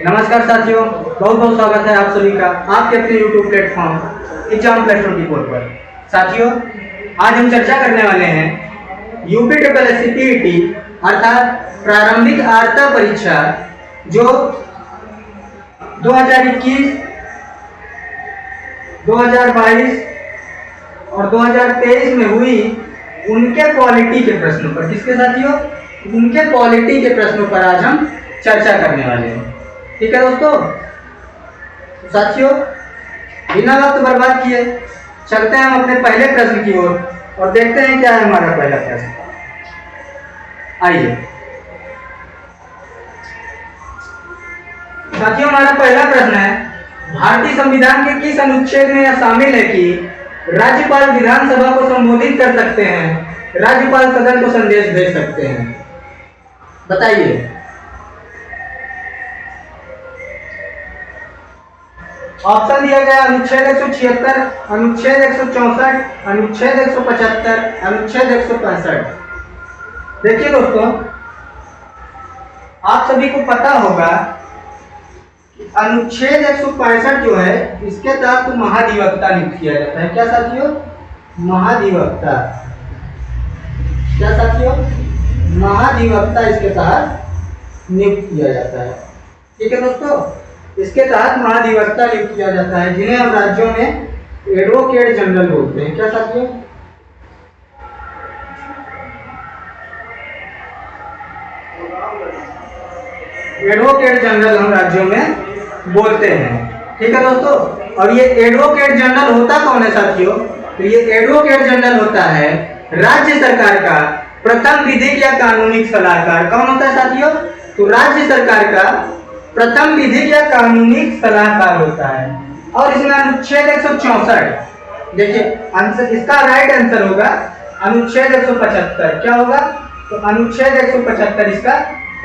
नमस्कार साथियों, बहुत बहुत स्वागत है आप सभी का आपके अपने YouTube प्लेटफॉर्म एग्जाम प्लस 24 पर। साथियों, आज हम चर्चा करने वाले हैं UPSSC अर्थात प्रारंभिक अर्हता परीक्षा जो 2021, 2022 और 2023 में हुई, उनके क्वालिटी के प्रश्नों पर। किसके साथियों? उनके क्वालिटी के प्रश्नों पर आज हम चर्चा करने वाले हैं। ठीक है दोस्तों, साथियों बिना वक्त बर्बाद किए चलते हैं हम अपने पहले प्रश्न की ओर और देखते हैं क्या है हमारा पहला प्रश्न। आइए साथियों, हमारा पहला प्रश्न है, भारतीय संविधान के किस अनुच्छेद में यह शामिल है कि राज्यपाल विधानसभा को संबोधित कर सकते हैं, राज्यपाल सदन को संदेश भेज सकते हैं? बताइए। ऑप्शन दिया गया अनुच्छेद 176, अनुच्छेद 164, अनुच्छेद 175, अनुच्छेद 165। देखिए दोस्तों, आप सभी को पता होगा कि अनुच्छेद 165 जो है, इसके तहत महाधिवक्ता नियुक्त किया जाता है। क्या साथियों? महाधिवक्ता। क्या साथियों? महाधिवक्ता इसके तहत नियुक्त किया जाता है। ठीक है दोस्तों, इसके तहत महाधिवक्ता नियुक्त किया जाता है, जिन्हें हम राज्यों में एडवोकेट जनरल बोलते हैं। क्या साथियों? एडवोकेट जनरल हम राज्यों में बोलते हैं। ठीक है दोस्तों, और ये एडवोकेट जनरल होता कौन है साथियों? तो ये एडवोकेट जनरल होता है राज्य सरकार का प्रथम विधिक या कानूनी सलाहकार। कौन होता है साथियों? तो राज्य सरकार का प्रथम विधिक या कानूनी सलाहकार होता है। और इसमें अनुच्छेद 164, देखिए आंसर, इसका राइट आंसर होगा अनुच्छेद 175। क्या होगा? तो अनुच्छेद 175 इसका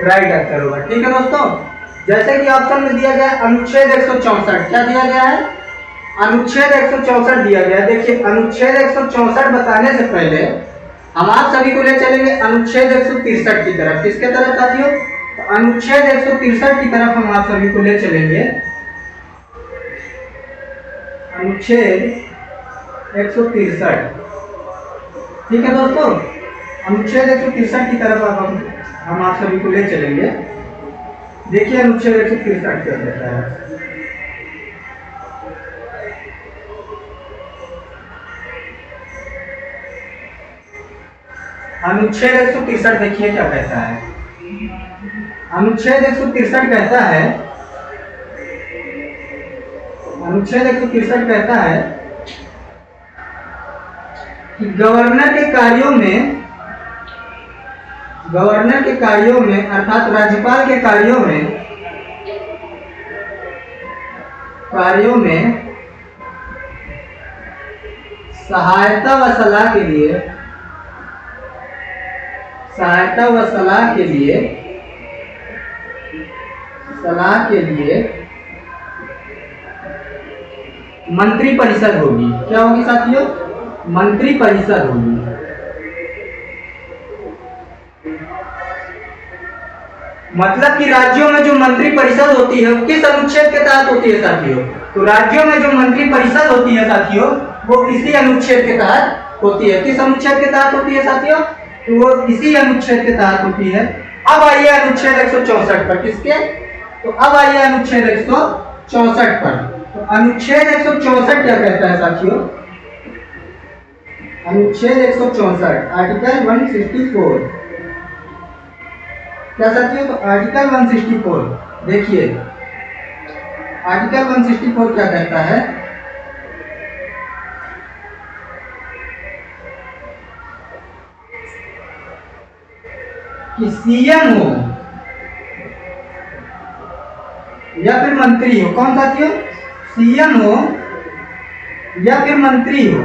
राइट आंसर होगा। ठीक है दोस्तों, जैसे कि ऑप्शन में दिया गया अनुच्छेद 164, क्या दिया गया है? अनुच्छेद 164 दिया गया। देखिए अनुच्छेद 164 बताने से पहले हम आप सभी को ले चलेंगे अनुच्छेद 163 की तरफ। किसके तरफ साथियों? तो अनुच्छेद 163 की तरफ हम आप सभी को ले चलेंगे। अनुच्छेद 163। ठीक है दोस्तों, अनुच्छेद 163 की तरफ हम आप सभी को ले चलेंगे। देखिए अनुच्छेद 163 क्या कहता है। अनुच्छेद 163 देखिए क्या कहता है। अनुच्छेद 163 कहता है, अनुच्छेद 163 कहता है कि गवर्नर के कार्यों में अर्थात राज्यपाल के कार्यों में सहायता व सलाह के लिए मंत्री परिषद होगी। क्या होगी साथियों? मंत्री परिषद होगी। मतलब कि राज्यों में जो मंत्री परिषद होती है वो किस अनुच्छेद के तहत होती है साथियों? तो राज्यों में जो मंत्री परिषद होती है साथियों, वो इसी अनुच्छेद के तहत होती है। किस अनुच्छेद के तहत होती है साथियों? तो वो इसी अनुच्छेद के तहत होती है। अब आइए अनुच्छेद 164 पर। किसके? तो अब आइए अनुच्छेद 164 पर। तो अनुच्छेद 164 क्या कहता है साथियों? अनुच्छेद 164 आर्टिकल 164। क्या साथियों? तो आर्टिकल 164 देखिए, आर्टिकल 164 क्या कहता है कि सीएम हो या फिर मंत्री हो। कौन साथियों? सीएम हो या फिर मंत्री हो।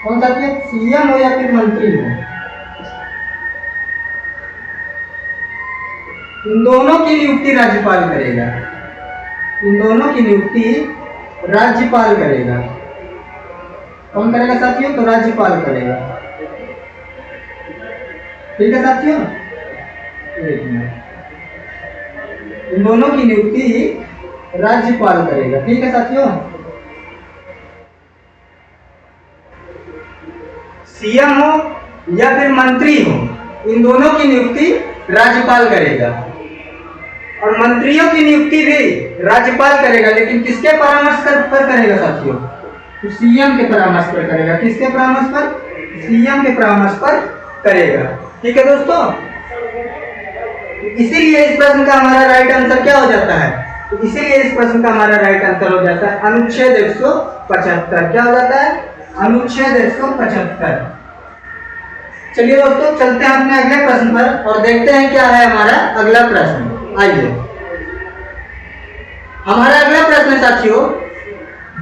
कौन साथियों? सीएम हो या फिर मंत्री हो। इन दोनों की नियुक्ति राज्यपाल करेगा। इन दोनों की नियुक्ति राज्यपाल करेगा। कौन करेगा साथियों? तो राज्यपाल करेगा। ठीक है साथियों, एक मिनट। इन दोनों की नियुक्ति राज्यपाल करेगा। ठीक है साथियों, सीएम हो या फिर मंत्री हो, इन दोनों की नियुक्ति राज्यपाल करेगा। और मंत्रियों की नियुक्ति भी राज्यपाल करेगा, लेकिन किसके परामर्श पर करेगा साथियों? तो सीएम के परामर्श पर करेगा। किसके परामर्श पर? सीएम के परामर्श पर करेगा। ठीक है दोस्तों, इसीलिए इस प्रश्न का हमारा राइट आंसर क्या हो जाता है? तो इसीलिए इस प्रश्न का हमारा राइट आंसर हो जाता है अनुच्छेद 175। क्या हो जाता है? अनुच्छेद 175। चलिए दोस्तों, चलते हैं अपने अगले प्रश्न पर और देखते हैं क्या है हमारा अगला प्रश्न। आइए, हमारा अगला प्रश्न साथियों,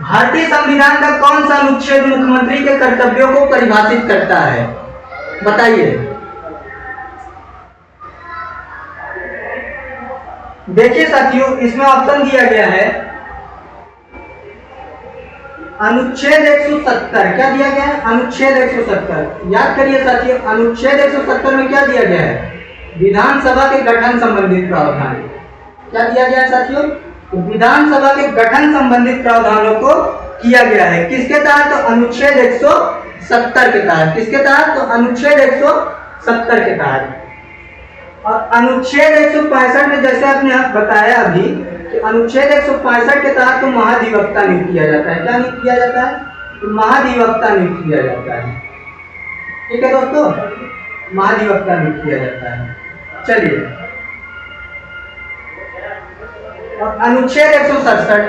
भारतीय संविधान का कौन सा अनुच्छेद मुख्यमंत्री के कर्तव्यों को परिभाषित करता है? बताइए। देखिए साथियों, इसमें ऑप्शन दिया गया है अनुच्छेद 170। क्या दिया गया है? अनुच्छेद 170। याद करिए साथियों, अनुच्छेद 170 में क्या दिया गया है? विधानसभा के गठन संबंधित प्रावधान। क्या दिया गया है साथियों? तो विधानसभा के गठन संबंधित प्रावधानों को किया गया है। किसके तहत? तो अनुच्छेद 170 के तहत। किसके तहत? तो अनुच्छेद 170 के तहत। और अनुच्छेद 165 में जैसे आपने बताया अभी कि अनुच्छेद 165 के तहत तो महाधिवक्ता नियुक्त किया जाता है। क्या नियुक्त किया जाता है? तो महाधिवक्ता नियुक्त किया जाता है। ठीक है दोस्तों, महाधिवक्ता नियुक्त किया जाता है। चलिए, और अनुच्छेद 167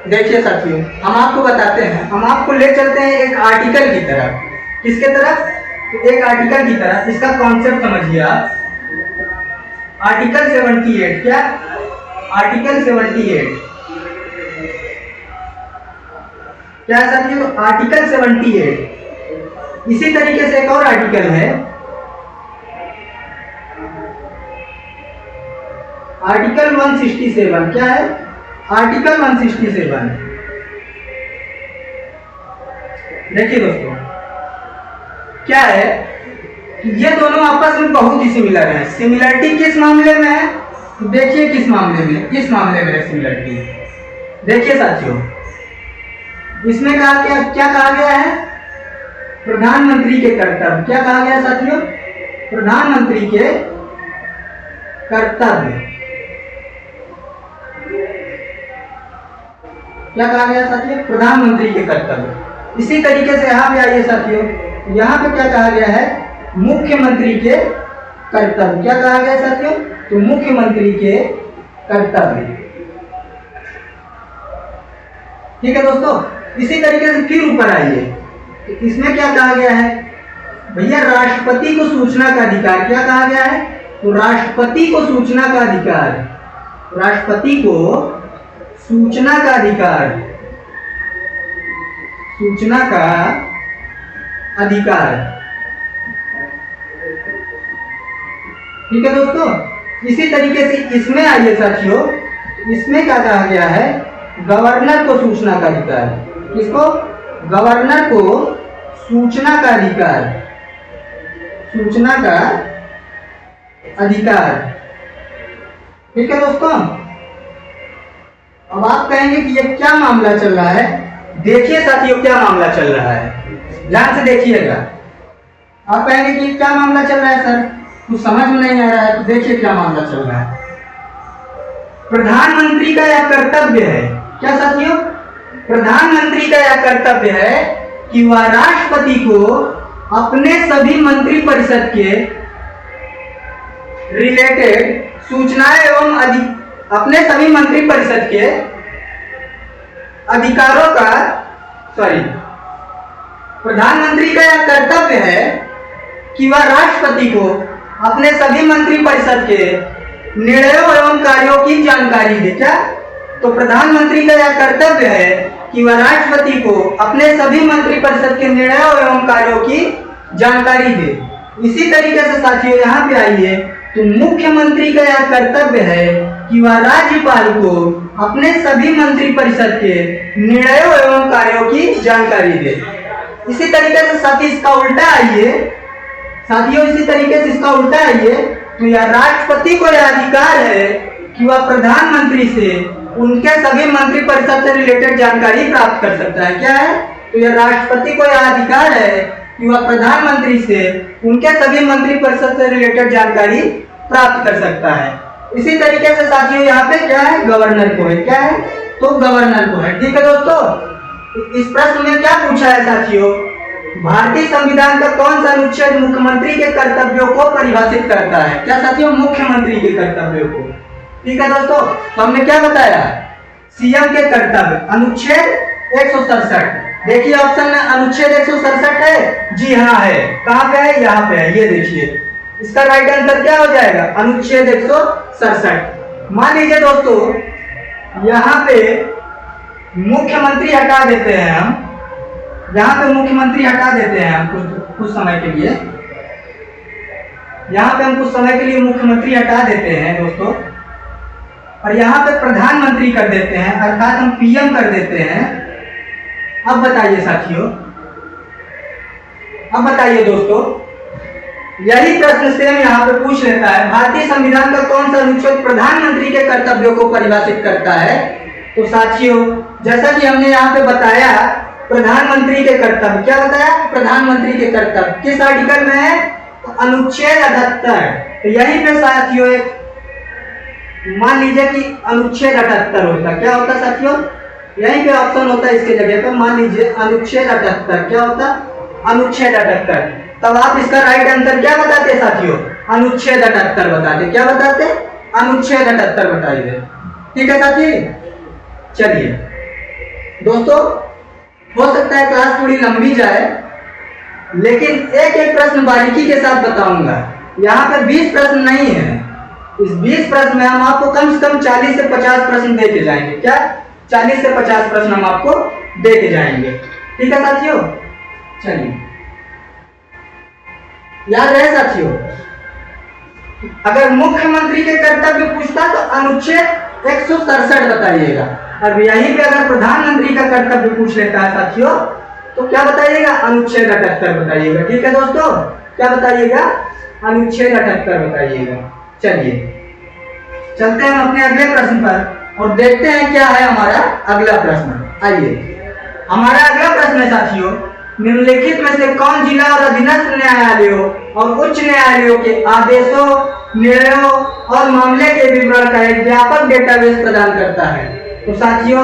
देखिए साथियों, हम आपको बताते हैं, हम आपको ले चलते हैं एक आर्टिकल की तरफ। किसके तरफ? तो एक आर्टिकल की तरफ। इसका कॉन्सेप्ट समझिए आप। आर्टिकल 78। क्या? आर्टिकल 78 क्या है साथियों? आर्टिकल 78। इसी तरीके से एक और आर्टिकल है, आर्टिकल 167। क्या है? आर्टिकल 167। देखिए दोस्तों, क्या है कि ये दोनों आपस में बहुत ही सिमिलर हैं। सिमिलरिटी किस मामले में है? तो देखिए किस मामले में? इस मामले में है सिमिलरिटी। देखिए साथियों, इसमें कहा क्या कहा गया है? प्रधानमंत्री के कर्तव्य। क्या कहा गया साथियों? प्रधानमंत्री के कर्तव्य। क्या कहा गया साथियों? प्रधानमंत्री के कर्तव्य। इसी तरीके से यहाँ पे आइए साथियों, यहाँ पे क्या कहा गया है? मुख्यमंत्री के कर्तव्य। क्या कहा गया साथियों? तो मुख्यमंत्री के कर्तव्य। ठीक है दोस्तों, इसी तरीके से फिर ऊपर आइए, तो इसमें क्या कहा गया है? भैया राष्ट्रपति को सूचना का अधिकार। क्या कहा गया है? तो राष्ट्रपति को सूचना का अधिकार। राष्ट्रपति को सूचना का अधिकार। सूचना का अधिकार। ठीक है दोस्तों, इसी तरीके से इसमें आइए साथियों, इसमें क्या कहा गया है? गवर्नर को सूचना का अधिकार। किसको? गवर्नर को सूचना का अधिकार। सूचना का अधिकार। ठीक है दोस्तों, अब आप कहेंगे कि ये क्या मामला चल रहा है? देखिए साथियों, क्या मामला चल रहा है, ध्यान से देखिएगा। आप कहेंगे कि क्या मामला चल रहा है सर, कुछ समझ में नहीं आ रहा है। तो देखिए क्या मामला चल रहा है। प्रधानमंत्री का यह कर्तव्य है। क्या साथियों? प्रधानमंत्री का यह कर्तव्य है कि वह राष्ट्रपति को अपने सभी मंत्रिपरिषद के रिलेटेड सूचनाएं एवं अपने सभी मंत्रिपरिषद के अधिकारों का प्रधानमंत्री का यह कर्तव्य है कि वह राष्ट्रपति को अपने सभी मंत्रिपरिषद के निर्णयों एवं कार्यों की जानकारी दे। क्या? तो प्रधानमंत्री का यह कर्तव्य है कि वह राष्ट्रपति को अपने सभी मंत्रिपरिषद के निर्णयों एवं कार्यों की जानकारी दे। इसी तरीके से साथियों यहाँ पे आइए, तो मुख्यमंत्री का यह कर्तव्य है कि वह राज्यपाल को अपने सभी मंत्रिपरिषद के निर्णयों एवं कार्यों की जानकारी दे। इसी तरीके से साथी इसका उल्टा आइए साथियों, इसी तरीके से इसका उल्टा आइए, तो यह राष्ट्रपति को यह अधिकार है कि वह प्रधानमंत्री से उनके सभी मंत्रिपरिषद से रिलेटेड जानकारी प्राप्त कर सकता है। क्या है? तो यह राष्ट्रपति को यह अधिकार है कि वह प्रधानमंत्री से उनके सभी मंत्रिपरिषद से रिलेटेड जानकारी प्राप्त कर सकता है। इसी तरीके से साथियों यहाँ पे क्या है? गवर्नर को है। क्या है? तो गवर्नर को है। ठीक है दोस्तों, इस प्रश्न में क्या पूछा है साथियों? भारतीय संविधान का कौन सा अनुच्छेद मुख्यमंत्री के कर्तव्यों को परिभाषित करता है? क्या साथियों? मुख्यमंत्री के कर्तव्यों को। ठीक है दोस्तों, तो हमने क्या बताया? सीएम के कर्तव्य, अनुच्छेद 167। देखिए ऑप्शन में अनुच्छेद 167 है। जी हाँ है। कहाँ पे है? यहाँ पे है। ये देखिए, इसका राइट आंसर क्या हो जाएगा? अनुच्छेद 167। मान लीजिए दोस्तों यहाँ पे मुख्यमंत्री हटा देते हैं हम, यहाँ पे मुख्यमंत्री हटा देते हैं हम कुछ समय के लिए। यहाँ पे हम कुछ समय के लिए मुख्यमंत्री हटा देते हैं दोस्तों, और यहाँ पे प्रधानमंत्री कर देते हैं, अर्थात हम पीएम कर देते हैं। अब बताइए साथियों, अब बताइए दोस्तों, यही प्रश्न सेम यहाँ पे पूछ लेता है, भारतीय संविधान का कौन सा अनुच्छेद प्रधानमंत्री के कर्तव्यों को परिभाषित करता है? तो साथियों जैसा कि हमने यहाँ पे बताया, प्रधानमंत्री के कर्तव्य, क्या बताया? प्रधानमंत्री के कर्तव्य किस आर्टिकल में है? तो अनुच्छेद 78। तो यहीं पे साथियों एक मान लीजिए कि अनुच्छेद 78 होता, क्या होता साथियों? यहीं पे ऑप्शन होता है इसके जगह पर, मान लीजिए अनुच्छेद 78। क्या होता? अनुच्छेद 78। तब आप इसका राइट आंसर क्या बताते साथियों? अनुच्छेद 78 बताते। क्या बताते? अनुच्छेद 78 बताइए। ठीक है साथी, चलिए दोस्तों, हो सकता है क्लास थोड़ी लंबी जाए, लेकिन एक एक प्रश्न बारीकी के साथ बताऊंगा। यहाँ पे 20 प्रश्न नहीं है। इस 20 प्रश्न में हम आपको कम से कम 40 से 50 प्रश्न दे के जाएंगे। क्या? 40 से 50 प्रश्न हम आपको दे के जाएंगे। ठीक है साथियों, चलिए याद रहे साथियों, अगर मुख्यमंत्री के कर्तव्य पूछता तो अनुच्छेद 167 बताइएगा, और यहीं पे अगर प्रधानमंत्री का कर्तव्य पूछ लेता है साथियों तो क्या बताइएगा? अनुच्छेद 78 बताइएगा। ठीक है दोस्तों, क्या बताइएगा? अनुच्छेद 78 बताइएगा। चलिए चलते हैं अपने अगले प्रश्न पर और देखते हैं क्या है हमारा अगला प्रश्न। आइए, हमारा अगला प्रश्न है साथियों, निम्नलिखित में से कौन जिला और अधीनस्थ न्यायालयों और उच्च न्यायालयों के आदेशों, निर्णयों और मामले के विवरण का एक व्यापक डेटाबेस प्रदान करता है? तो साथियों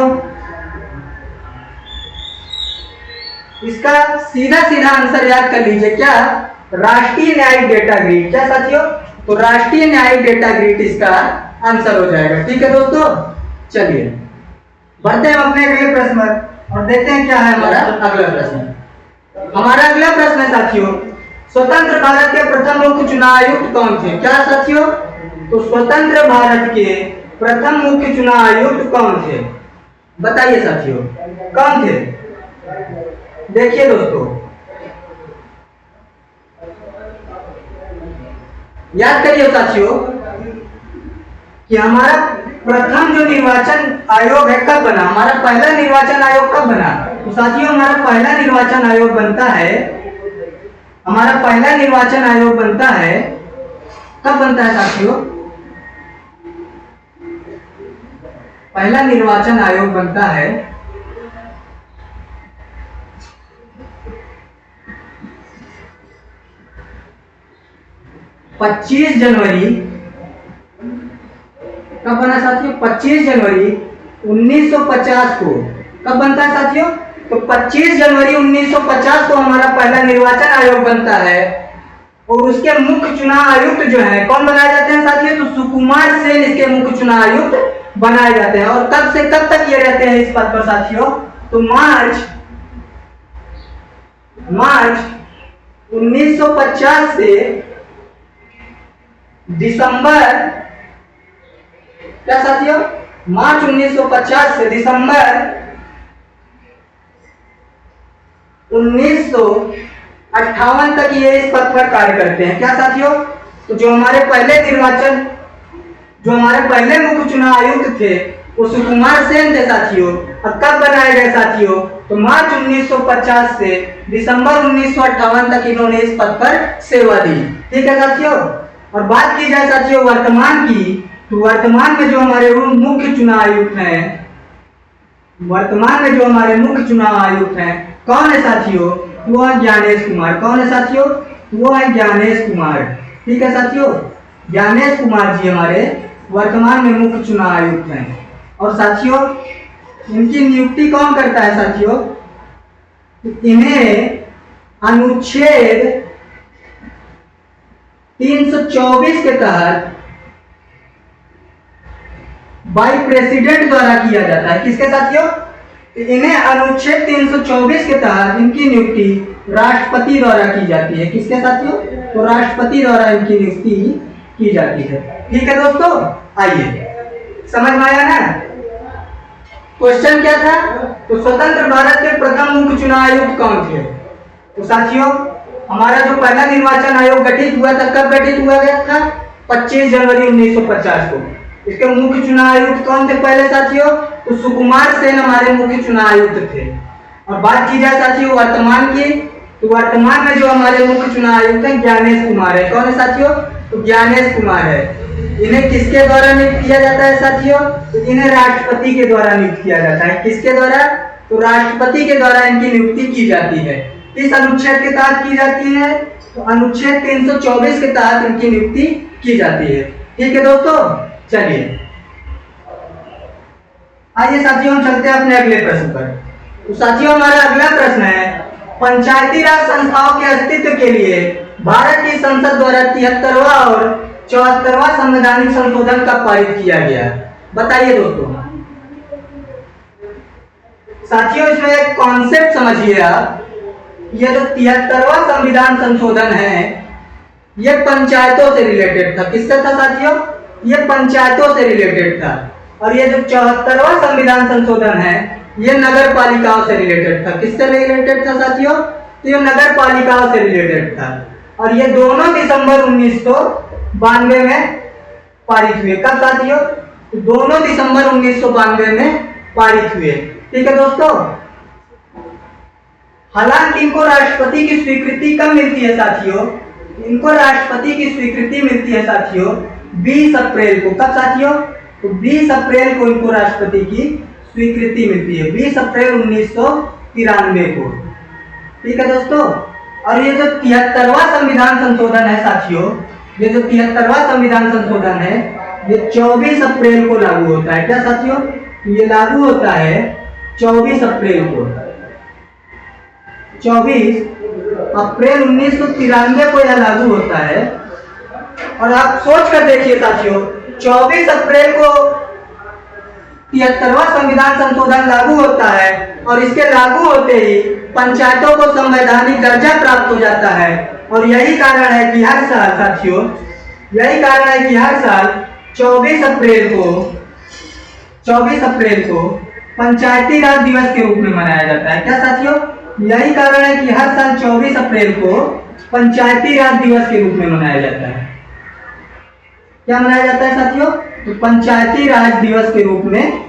इसका सीधा सीधा आंसर याद कर लीजिए। क्या? राष्ट्रीय न्यायिक डेटा ग्रिड। क्या साथियों? तो राष्ट्रीय न्यायिक डेटा ग्रिड इसका आंसर हो जाएगा। ठीक है दोस्तों, चलिए बढ़ते हैं अपने अगले प्रश्न पर और देखते हैं क्या है हमारा अगला प्रश्न। हमारा अगला प्रश्न है साथियों, स्वतंत्र भारत के प्रथम मुख्य चुनाव आयुक्त कौन थे? क्या साथियों? तो स्वतंत्र भारत के प्रथम मुख्य चुनाव आयुक्त कौन थे? बताइए साथियों, कौन थे? देखिए दोस्तों, याद करिए साथियों कि हमारा प्रथम जो निर्वाचन आयोग है कब बना? हमारा पहला निर्वाचन आयोग कब बना? तो साथियों हमारा पहला निर्वाचन आयोग बनता है, हमारा पहला निर्वाचन आयोग बनता है, कब बनता है साथियों? पहला निर्वाचन आयोग बनता है 25 जनवरी। कब बना साथियों? 25 जनवरी 1950 को। कब बनता है साथियों? तो 25 जनवरी 1950 को हमारा पहला निर्वाचन आयोग बनता है, और उसके मुख्य चुनाव आयुक्त जो है कौन बनाए जाते हैं साथियों? तो सुकुमार सेन इसके मुख्य चुनाव आयुक्त बनाए जाते हैं। और कब से कब तक ये रहते हैं इस पद पर साथियों? तो मार्च 1950 से दिसंबर, क्या साथियों? मार्च 1950 से दिसंबर 1958 तक ये इस पद पर कार्य करते हैं। क्या साथियों? तो जो हमारे पहले मुख्य चुनाव आयुक्त थे वो सुकुमार सेन थे साथियों। और कब बनाए गए साथियों? तो मार्च 1950 से दिसंबर 1958 तक इन्होंने इस पद पर सेवा दी। ठीक है साथियों। और बात की जाए साथियों वर्तमान की, तो वर्तमान में जो हमारे मुख्य चुनाव आयुक्त हैं, वर्तमान में जो हमारे मुख्य चुनाव आयुक्त हैं कौन है साथियों? वो है ज्ञानेश कुमार। कौन है साथियों? वो है ज्ञानेश कुमार। ठीक है साथियों, ज्ञानेश कुमार जी हमारे वर्तमान में मुख्य चुनाव आयुक्त हैं। और साथियों इनकी नियुक्ति कौन करता है साथियों? इन्हें अनुच्छेद 324 के तहत बाई प्रेसिडेंट द्वारा किया जाता है। किसके साथियों? इन्हें अनुच्छेद 324 के तहत इनकी नियुक्ति राष्ट्रपति द्वारा की जाती है। किसके साथियों? तो राष्ट्रपति द्वारा इनकी नियुक्ति की जाती है। ठीक है दोस्तों, आइए समझ में आया ना? क्वेश्चन क्या था? तो स्वतंत्र भारत के प्रथम मुख्य चुनाव आयुक्त कौन थे? तो साथियों हमारा जो पहला निर्वाचन आयोग गठित हुआ था, कब गठित हुआ गया था? 25 जनवरी 1950 को। इसके मुख्य चुनाव आयुक्त कौन थे पहले साथियों? तो सुकुमार सेन हमारे मुख्य चुनाव आयुक्त थे। और बात की जाए साथियों वर्तमान की, तो वर्तमान में जो हमारे मुख्य चुनाव आयुक्त हैं ज्ञानेश कुमार है। कौन है साथियों? तो ज्ञानेश कुमार है। इन्हें किसके द्वारा नियुक्त किया जाता है साथियों? तो इन्हें राष्ट्रपति के द्वारा नियुक्त किया जाता है। किसके द्वारा? तो राष्ट्रपति के द्वारा इनकी नियुक्ति की जाती है। इस अनुच्छेद के तहत की जाती है, तो अनुच्छेद 324 के तहत इनकी नियुक्ति की जाती है। ठीक है दोस्तों, चलिए आइए साथियों हम चलते हैं अपने अगले प्रश्न पर। तो साथियों हमारा अगला प्रश्न है, पंचायती राज संस्थाओं के अस्तित्व के लिए भारत की संसद द्वारा 73वां और 74वां संवैधानिक संशोधन कब पारित किया गया? बताइए दोस्तों। साथियों इसमें एक कॉन्सेप्ट समझिए आप, ये जो 73वां संविधान संशोधन है ये पंचायतों से रिलेटेड था। किससे था साथियों? ये पंचायतों से रिलेटेड था। और ये जो 74वां संविधान संशोधन है ये नगर पालिकाओं से रिलेटेड था। किससे रिलेटेड था साथियों? तो ये नगर पालिकाओं से रिलेटेड था। और ये दोनों दिसंबर 1992 में पारित हुए। कब साथियों? तो दोनों दिसंबर 1992 में पारित हुए। ठीक है दोस्तों, हालांकि इनको राष्ट्रपति की स्वीकृति कब मिलती है साथियों? इनको राष्ट्रपति की स्वीकृति मिलती है साथियों 20 अप्रैल को। कब साथियों? तो 20 अप्रैल को इनको राष्ट्रपति की स्वीकृति मिलती है, 20 अप्रैल 1993 को। ठीक है दोस्तों, और ये जो 73वां संविधान संशोधन है साथियों, ये जो 73वां संविधान संशोधन है ये 24 अप्रैल को लागू होता है। क्या साथियों? ये लागू होता है 24 अप्रैल को। 24 अप्रैल 1993 को यह लागू होता है। और आप सोच कर देखिए साथियों, 24 अप्रैल को 73वां संविधान संशोधन लागू होता है और इसके लागू होते ही पंचायतों को संवैधानिक दर्जा प्राप्त हो जाता है। और यही कारण है कि हर साल साथियों, यही कारण है कि हर साल 24 अप्रैल को पंचायती राज दिवस के रूप में मनाया जाता है। क्या साथियों? यही कारण है कि हर साल 24 अप्रैल को पंचायती राज दिवस के रूप में मनाया जाता है। क्या मनाया जाता है साथियों? तो पंचायती राज दिवस के रूप में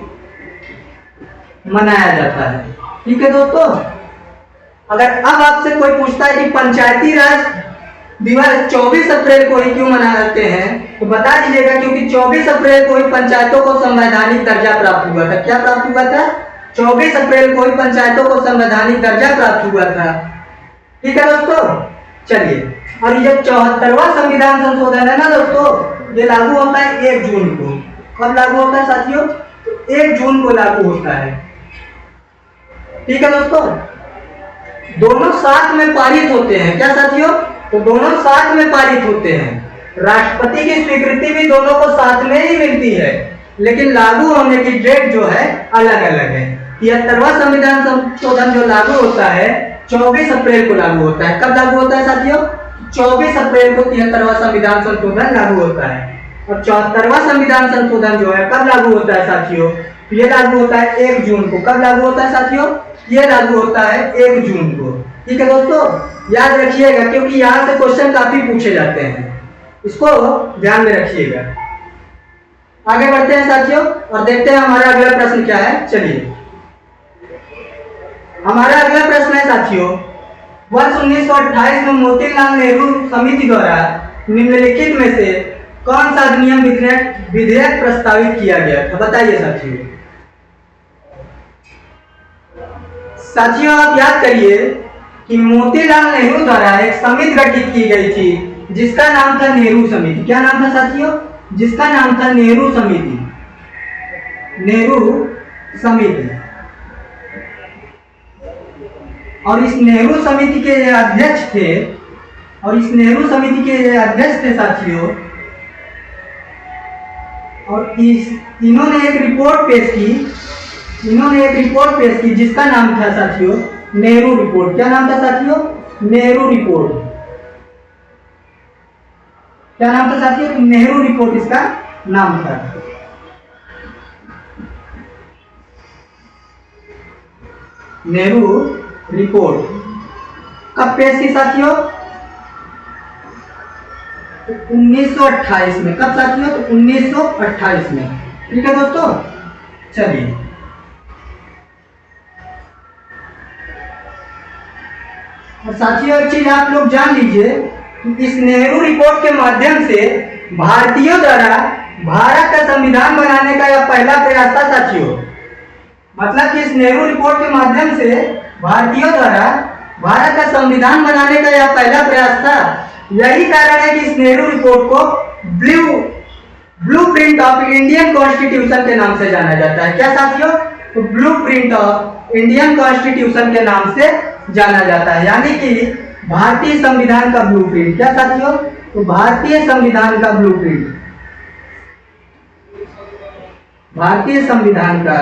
मनाया जाता है। ठीक है दोस्तों, अगर अब आपसे कोई पूछता है कि पंचायती राज दिवस 24 अप्रैल को ही क्यों मनाते हैं, तो बता दीजिएगा क्योंकि 24 अप्रैल को ही पंचायतों को संवैधानिक दर्जा प्राप्त हुआ था। क्या प्राप्त हुआ था? 24 अप्रैल को ही पंचायतों को संवैधानिक दर्जा प्राप्त हुआ था। ठीक है दोस्तों, चलिए, और ये 74वां संविधान संशोधन है ना दोस्तों, ये लागू होता है 1 जून को। कब लागू होता है साथियों? तो 1 जून को लागू होता है। ठीक है दोस्तों, दोनों साथ में पारित होते हैं। क्या साथियों? तो दोनों साथ में पारित होते हैं। राष्ट्रपति की स्वीकृति भी दोनों को साथ में ही मिलती है, लेकिन लागू होने की डेट जो है अलग अलग है। 73वां संविधान संशोधन जो लागू होता है 24 अप्रैल को लागू होता है। कब लागू होता है साथियों? 24 अप्रैल को 73वां संविधान संशोधन लागू होता है। और 74वां संविधान संशोधन जो है कब लागू होता है साथियों? ये लागू होता है 1 जून को। कब लागू होता है साथियों? ये लागू होता है 1 जून को। ठीक है दोस्तों, याद रखिएगा क्योंकि यहाँ से क्वेश्चन काफी पूछे जाते हैं, इसको ध्यान में रखिएगा। आगे बढ़ते हैं साथियों और देखते हैं हमारा अगला प्रश्न क्या है। चलिए, हमारा अगला प्रश्न है साथियों, वर्ष 1928 में मोतीलाल नेहरू समिति द्वारा निम्नलिखित में से कौन सा अधिनियम विधेयक प्रस्तावित किया गया था? बताइए साथियों। साथियों आप याद करिए कि मोतीलाल नेहरू द्वारा एक समिति गठित की गई थी जिसका नाम था नेहरू समिति। क्या नाम था साथियों? जिसका नाम था नेहरू समिति। नेहरू समिति। और इस नेहरू समिति के अध्यक्ष थे साथियों। और इन्होंने एक रिपोर्ट पेश की जिसका नाम था साथियों नेहरू रिपोर्ट। क्या नाम था साथियों? नेहरू रिपोर्ट। क्या नाम था साथियों? नेहरू रिपोर्ट इसका नाम था। नेहरू रिपोर्ट कब पेश की साथियों? 1928 में। कब साथियों? तो 1928 में। ठीक है दोस्तों, चलिए और साथियों एक चीज आप लोग जान लीजिए कि इस नेहरू रिपोर्ट के माध्यम से भारतीयों द्वारा भारत का संविधान बनाने का यह पहला प्रयास था साथियों। मतलब कि इस नेहरू रिपोर्ट के माध्यम से भारतीयों द्वारा भारत का संविधान बनाने का यह पहला प्रयास था। यही कारण है कि इस नेहरू रिपोर्ट को ब्लूप्रिंट ऑफ इंडियन कॉन्स्टिट्यूशन के नाम से जाना जाता है। क्या साथियों? तो ब्लूप्रिंट ऑफ इंडियन कॉन्स्टिट्यूशन के नाम से जाना जाता है, यानी कि भारतीय संविधान का ब्लूप्रिंट। क्या साथियों? तो भारतीय संविधान का ब्लूप्रिंट। भारतीय संविधान का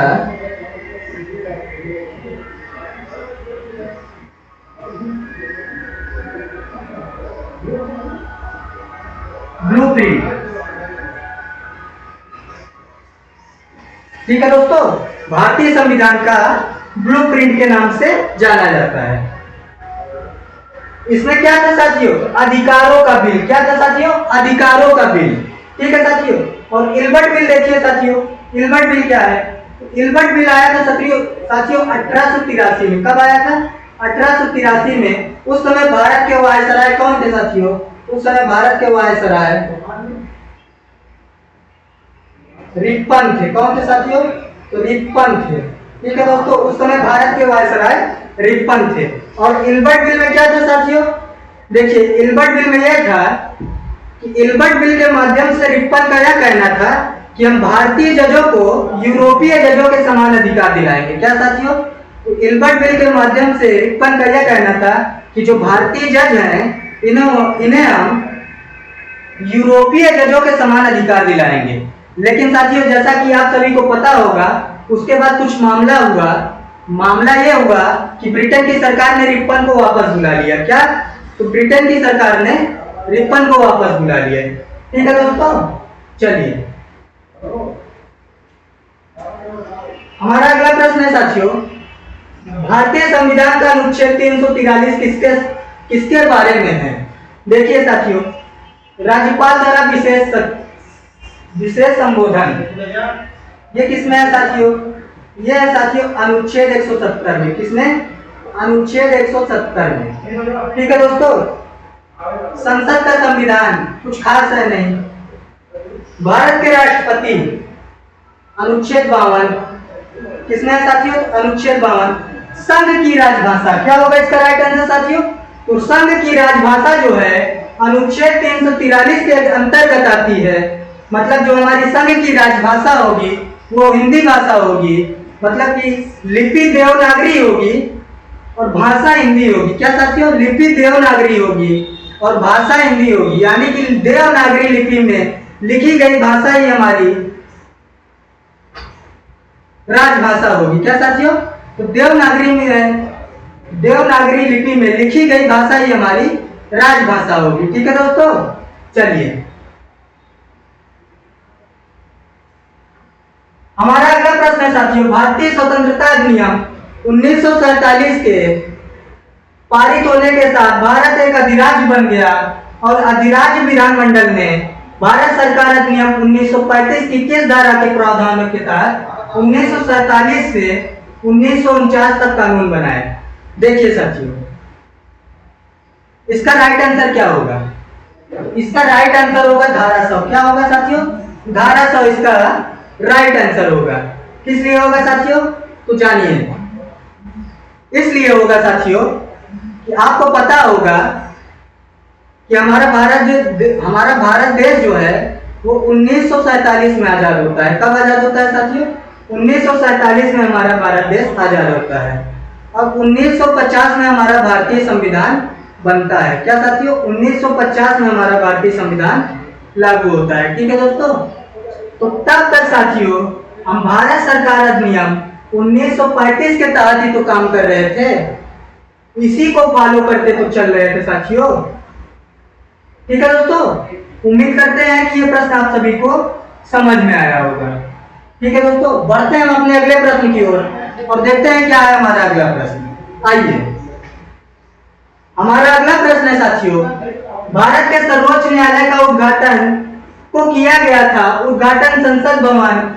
ब्लूप्रिंट। ठीक है दोस्तों, भारतीय संविधान का ब्लूप्रिंट के नाम से जाना जाता है। इसमें क्या था साथियों? अधिकारों का बिल। क्या था साथियों? अधिकारों का बिल। ठीक है साथियों। और इल्बर्ट बिल देखिए साथियों, इल्बर्ट बिल क्या है? इल्बर्ट बिल आया था साथियों 1883 में। कब आया था? 1883 में। उस समय भारत के वायसराय कौन थे साथियों? उस समय भारत के वायसराय रिपन थे। कौन थे साथियों? तो रिपन थे। ठीक है दोस्तों, उस समय भारत के वायसराय रिपन थे। और इल्बर्ट बिल में क्या था साथियों? देखिए इल्बर्ट बिल में यह था कि इल्बर्ट बिल के माध्यम से रिपन का यह कहना था कि हम भारतीय जजों को यूरोपीय जजों के समान अधिकार दिलाएंगे। क्या साथियों? तो इल्बर्ट बिल के माध्यम से रिपन का यह कहना था कि जो भारतीय जज हैं इन्हें हम यूरोपीय जजों के समान अधिकार दिलाएंगे। लेकिन साथियों जैसा कि आप सभी को पता होगा उसके बाद कुछ मामला हुआ। मामला यह हुआ कि ब्रिटेन की सरकार ने रिपन को वापस बुला लिया। क्या? तो ब्रिटेन की सरकार ने रिपन को वापस बुला लिया। ठीक है दोस्तों, चलिए हमारा अगला प्रश्न है साथियों, भारतीय संविधान का अनुच्छेद 343 किसके बारे में है? देखिए साथियों, राज्यपाल द्वारा विशेष संबोधन। ये किसमें है साथियों? ये है साथियों अनुच्छेद 170 में। किसमें? अनुच्छेद 170 में। ठीक है दोस्तों, संसद का संविधान कुछ खास है नहीं। भारत के राष्ट्रपति अनुच्छेद 52। किसमें है साथियों? अनुच्छेद 52। संघ की राजभाषा। क्या होगा इसका राइट आंसर साथियों? तो संघ की राजभाषा जो है अनुच्छेद 343 के अंतर्गत आती है। मतलब जो हमारी संघ की राजभाषा होगी वो हिंदी भाषा होगी। मतलब कि लिपि देवनागरी होगी और भाषा हिंदी होगी। क्या साथियों? लिपि देवनागरी होगी और भाषा हिंदी होगी, यानी कि देवनागरी लिपि में लिखी गई भाषा ही हमारी राजभाषा होगी। क्या साथियों? तो देवनागरी लिपि में लिखी गई भाषा ही हमारी राजभाषा होगी। ठीक है दोस्तों, चलिए हमारा अगला प्रश्न है साथियों, भारतीय स्वतंत्रता अधिनियम 1947 के पारित होने के साथ भारत एक अधिराज्य बन गया और अधिराज्य विधानमंडल ने भारत सरकार अधिनियम 1935 की किस धारा के प्रावधानों के तहत 1947 से 1949 तक कानून बनाए? देखिए साथियों, इसका राइट आंसर क्या होगा? इसका राइट आंसर होगा धारासव। क्या होगा साथियों? धारासव इसका राइट आंसर होगा। किस लिए होगा साथियों? तो जानिए। इसलिए होगा साथियों कि आपको पता होगा कि हमारा भारत देश जो है वो 1947 में आजाद होता है। कब आजाद होता है साथियों? 1947 में हमारा भारत देश आजाद होता है। अब 1950 में हमारा भारतीय संविधान बनता है। क्या साथियों? 1950 में हमारा भारतीय संविधान लागू होता है। ठीक है दोस्तों। तो तब तक साथियों हम भारत सरकार अधिनियम 1935 के तहत ही तो काम कर रहे थे, इसी को फॉलो करते तो चल रहे थे साथियों। ठीक है दोस्तों, उम्मीद करते हैं कि ये प्रश्न आप सभी को समझ में आया होगा। ठीक है दोस्तों, बढ़ते हैं हम अपने अगले प्रश्न की ओर और देखते हैं क्या है हमारा अगला प्रश्न। आइए, हमारा अगला प्रश्न है साथियों, भारत के सर्वोच्च न्यायालय का उद्घाटन को किया गया था, उद्घाटन संसद भवन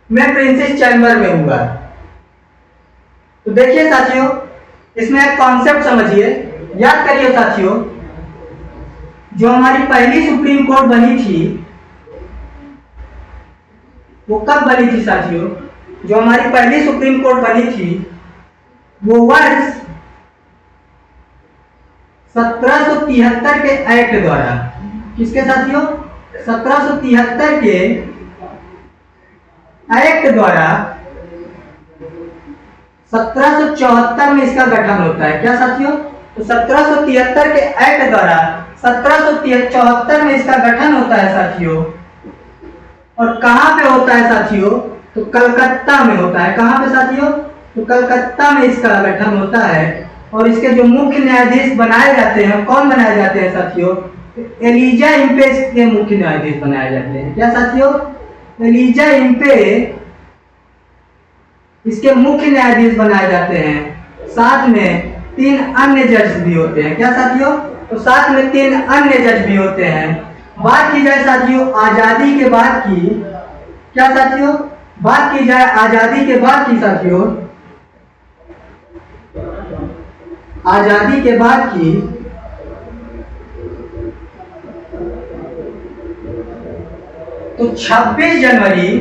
में प्रिंसेस चैम्बर में हुआ। तो देखिए साथियों, इसमें एक कॉन्सेप्ट समझिए, याद करिए साथियों, जो हमारी पहली सुप्रीम कोर्ट बनी थी वो कब बनी थी साथियों? जो हमारी पहली सुप्रीम कोर्ट बनी थी वो वर्ष 1773 के एक्ट द्वारा। किसके साथियों? 1773 के एक्ट द्वारा 1774 में इसका गठन होता है। क्या साथियों? तो 1773 के एक्ट द्वारा 1774 में इसका गठन होता है साथियों। और कहां पे होता है साथियों? तो कलकत्ता में होता है। कहां पे साथियों? तो कलकत्ता में इसका गठन होता है। और इसके जो मुख्य न्यायाधीश बनाए जाते हैं, कौन बनाए जाते हैं साथियों? एलिजा इम्पे के मुख्य न्यायाधीश बनाए जाते हैं। क्या साथियों? एलिजा इम्पे इसके मुख्य न्यायाधीश बनाए जाते हैं। साथ में 3 अन्य जज भी होते हैं। क्या साथियों? तो साथ में 3 अन्य जज भी होते हैं। बात की जाए साथियों आजादी के बाद की, क्या साथियों? बात की जाए आजादी के बाद की साथियों, आजादी के बाद की तो 26 जनवरी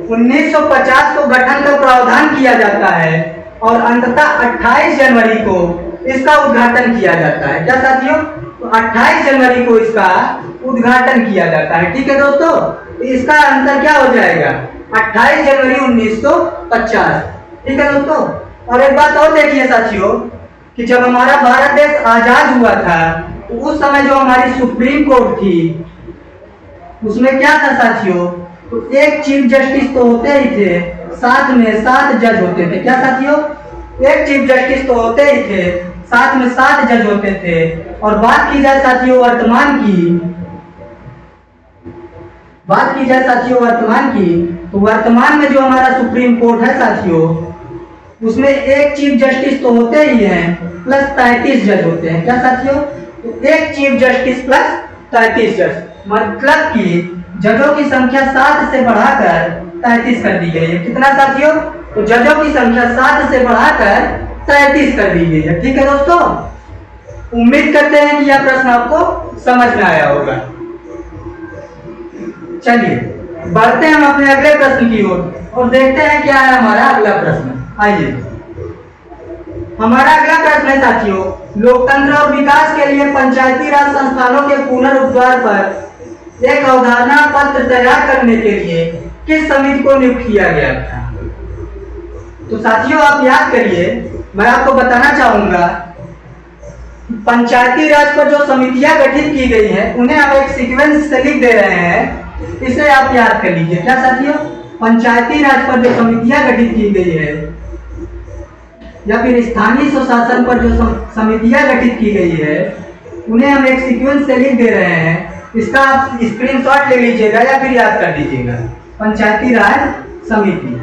1950 को गठन का प्रावधान किया जाता है और अंततः 28 जनवरी को इसका उद्घाटन किया जाता है। क्या साथियों? तो 28 जनवरी को इसका उद्घाटन किया जाता है। ठीक है दोस्तों, तो इसका आंसर क्या हो जाएगा? 28 जनवरी 1950। ठीक है दोस्तों। और एक बात और देखिए साथियों कि जब हमारा भारत देश आजाद हुआ था तो उस समय जो हमारी सुप्रीम कोर्ट थी उसमें क्या था साथियों? तो एक चीफ जस्टिस तो होते ही थे, साथ में 7 जज होते थे। क्या साथियों? एक चीफ जस्टिस तो होते ही थे, साथ में 7 जज होते थे। और बात की जाए साथियों वर्तमान की, तो वर्तमान में जो हमारा सुप्रीम कोर्ट है साथियों उसमें एक चीफ जस्टिस तो होते ही हैं प्लस 33 जज होते हैं। क्या साथियों? तो एक चीफ जस्टिस प्लस 33 जज, मतलब कि जजों की संख्या 7 से बढ़ाकर 33 कर दी गई है। कितना साथियों? तो जजों की संख्या 7 से बढ़ाकर 33 कर दी गई है। ठीक है दोस्तों, उम्मीद करते हैं कि यह प्रश्न आपको समझ में आया होगा। चलिए बढ़ते हैं हम अपने अगले प्रश्न की ओर और देखते हैं क्या है हमारा अगला प्रश्न। आइए, हमारा अगला प्रश्न है साथियों, लोकतंत्र और विकास के लिए पंचायती राज संस्थानों के पुनरुद्धार पर एक अवधारणा पत्र तैयार करने के लिए किस समिति को नियुक्त किया गया था? तो साथियों आप याद करिए, मैं आपको बताना चाहूंगा पंचायती राज पर जो समितियां गठित की गई हैं उन्हें हम एक सीक्वेंस से लिख दे रहे हैं, इसे आप याद कर लीजिए। क्या साथियों? पंचायती राज पर जो समितियां गठित की गई है या फिर स्थानीय स्वशासन पर जो समितियां गठित की गई है उन्हें हम एक सीक्वेंस से लिख दे रहे हैं। इसका आप स्क्रीनशॉट ले लीजिएगा या फिर याद कर लीजिएगा। पंचायती राज समिति।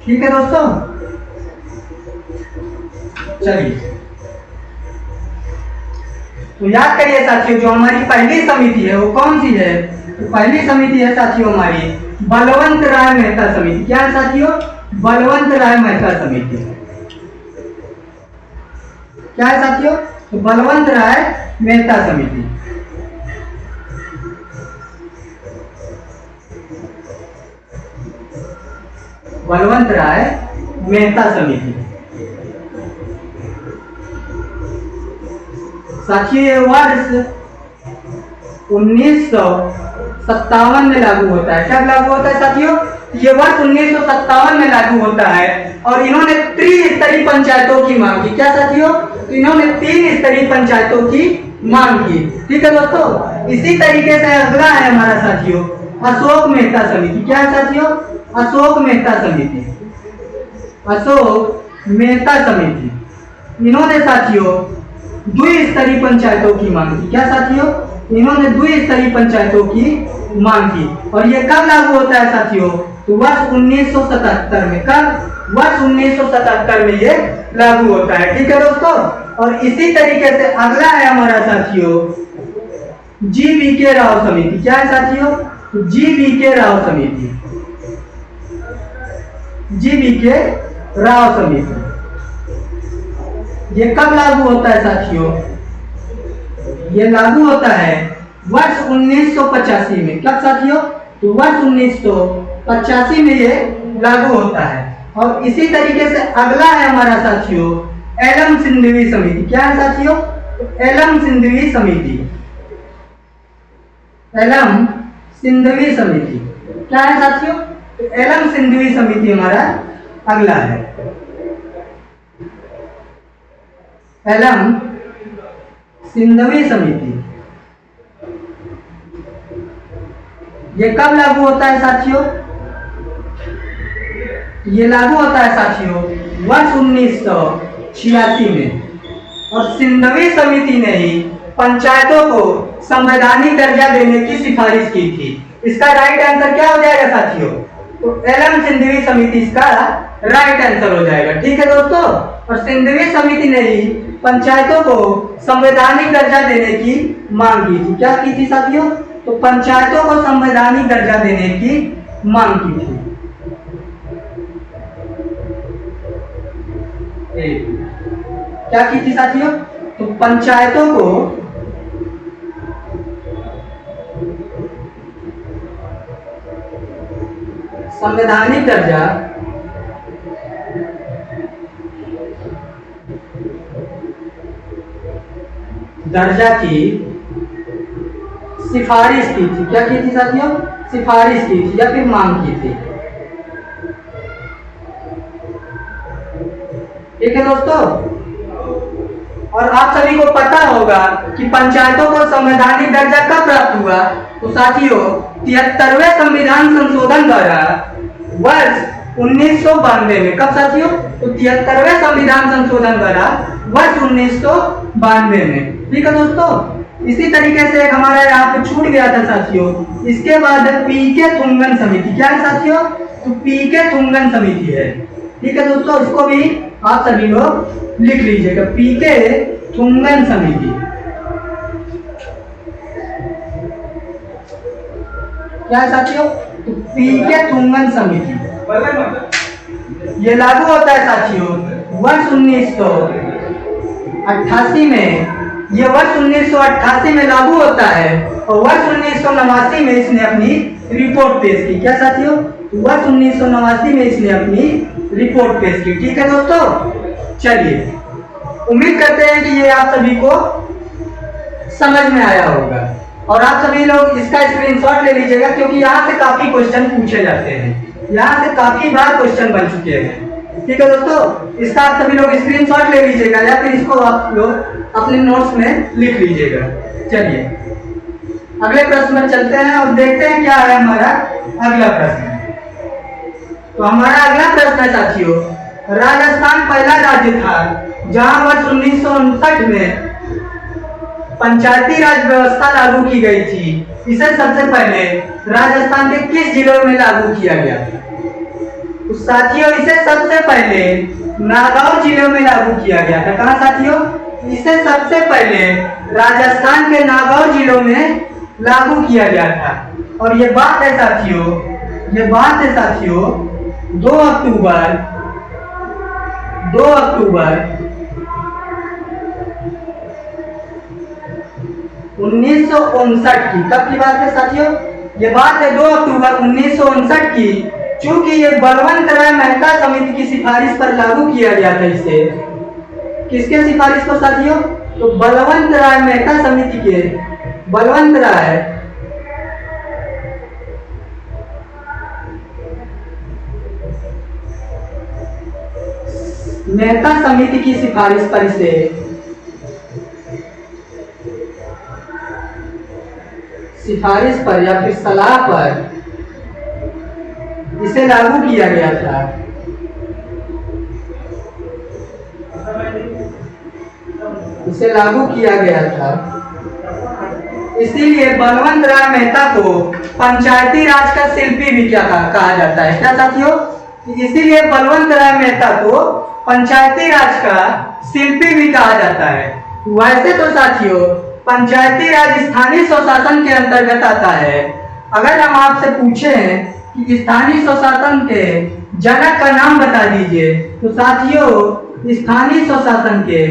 ठीक है दोस्तों, चलिए तो याद करिए साथियों, जो हमारी पहली समिति है वो कौन सी है? तो पहली समिति है साथियों हमारी बलवंत राय मेहता समिति। क्या है साथियों? बलवंत राय मेहता समिति। क्या है साथियों? तो बलवंत राय मेहता समिति। बलवंत राय मेहता समिति। साथियों ये वर्ष 1957 में लागू होता है। क्या लागू होता है साथियों? ये वर्ष 1957 में लागू होता है और इन्होंने त्रिस्तरीय पंचायतों की मांग की। क्या साथियों? तो इन्होंने 3 स्तरीय पंचायतों की मांग की। ठीक है दोस्तों, इसी तरीके से अगला है हमारा साथियों अशोक मेहता समिति। क्या है साथियों? अशोक मेहता समिति। अशोक मेहता समिति इन्होंने साथियों द्विस्तरीय पंचायतों की मांग की। क्या साथियों? इन्होंने द्विस्तरीय पंचायतों की मांग की और ये कब लागू होता है साथियों? तो वर्ष 1977 में। कब? वर्ष 1977 में ये लागू होता है। ठीक है दोस्तों, और इसी तरीके से अगला है हमारा साथियों जी.वी.के. राव समिति। क्या है साथियों? जी.वी.के. राव समिति। जी.वी.के. राव समिति ये कब लागू होता है साथियों? ये लागू होता है वर्ष 1985 में। कब साथियों? तो वर्ष 1985 में ये लागू होता है। और इसी तरीके से अगला है हमारा साथियों एलम सिंधवी समिति। क्या है साथियों? एलम सिंधवी समिति। एलम सिंधवी समिति क्या है साथियों? तो एलम सिंधवी समिति हमारा अगला है। एलम सिंधवी समिति ये कब लागू होता है साथियों? ये लागू होता है साथियों वर्ष 1986 में और सिंधवी समिति ने ही पंचायतों को संवैधानिक दर्जा देने की सिफारिश की थी। इसका राइट आंसर क्या हो जाएगा साथियों? तो एलम सिंधवी समिति इसका राइट आंसर हो जाएगा। ठीक है दोस्तों, और सिंधवी समिति ने ही पंचायतों को संवैधानिक दर्जा देने की मांग की थी। क्या की थी साथियों? तो पंचायतों को संवैधानिक दर्जा देने की मांग की थी। क्या की थी साथियों? तो पंचायतों को संवैधानिक दर्जा की सिफारिश की थी। क्या की थी साथियों? सिफारिश की थी या फिर मांग की थी। ठीक है दोस्तों, और आप सभी को पता होगा कि पंचायतों को संवैधानिक दर्जा कब प्राप्त हुआ? तो साथियों 73वें संविधान संशोधन द्वारा वर्ष 1992 में। कब साथियों? तो 73वें संविधान संशोधन द्वारा वर्ष 1992 में। ठीक है दोस्तों, इसी तरीके से एक हमारा यहाँ पे छूट गया था साथियों। इसके बाद पी.के. थुंगन समिति। क्या है साथियों? तो पी.के. थुंगन समिति है। ठीक है दोस्तों, इसको भी आप सभी लोग लिख लीजिएगा, पी.के. थुंगन समिति। क्या है साथियों? तो पी.के. थुंगन समिति ये लागू होता है साथियों वर्ष 1988 में। ये वर्ष 1988 में लागू होता है और वर्ष 1989 में इसने अपनी रिपोर्ट पेश की। क्या साथियों? वर्ष 1989 में इसने अपनी रिपोर्ट पेश की। ठीक है दोस्तों, चलिए उम्मीद करते हैं कि ये आप सभी को समझ में आया होगा और आप सभी लोग इसका स्क्रीनशॉट ले लीजिएगा, क्योंकि यहाँ से काफी क्वेश्चन पूछे जाते हैं। यहाँ से काफी बार क्वेश्चन बन चुके हैं। ठीक है दोस्तों, इसका आप सभी लोग स्क्रीनशॉट ले लीजिएगा या फिर इसको आप लोग अपने नोट्स में लिख लीजिएगा। चलिए अगले प्रश्न में चलते हैं और देखते हैं क्या है हमारा अगला प्रश्न। तो हमारा अगला प्रश्न है साथियों, राजस्थान पहला राज्य था जहां वर्ष 1959 में पंचायती राज व्यवस्था लागू की गई थी। इसे सबसे पहले राजस्थान के किस जिलों में लागू किया गया था? तो साथियों इसे सबसे पहले नागौर जिले में लागू किया गया था। कहाँ साथियों? इसे सबसे पहले राजस्थान के नागौर जिलों में लागू किया गया था। और ये बात है साथियों 2 अक्टूबर 2 अक्टूबर 1959 की। कब की बात है साथियों? ये बात है 2 अक्टूबर 1959 की। चूंकि ये बलवंत राय मेहता समिति की सिफारिश पर लागू किया गया था। इसे किसके सिफारिश पर साथियों? तो बलवंत राय मेहता समिति के, बलवंत राय मेहता समिति की सिफारिश पर या फिर सलाह पर इसे लागू किया गया था। इसे लागू किया गया था। इसीलिए बलवंत राय मेहता को पंचायती राज का शिल्पी भी क्या कहा जाता है? क्या साथियों? इसीलिए बलवंत राय मेहता को पंचायती राज का शिल्पी भी कहा जाता है। वैसे तो साथियों पंचायती राज स्थानीय स्वशासन के अंतर्गत आता है। अगर हम आपसे पूछें कि स्थानीय स्वशासन के जनक का नाम बता दीजिए, तो साथियों स्थानीय स्वशासन के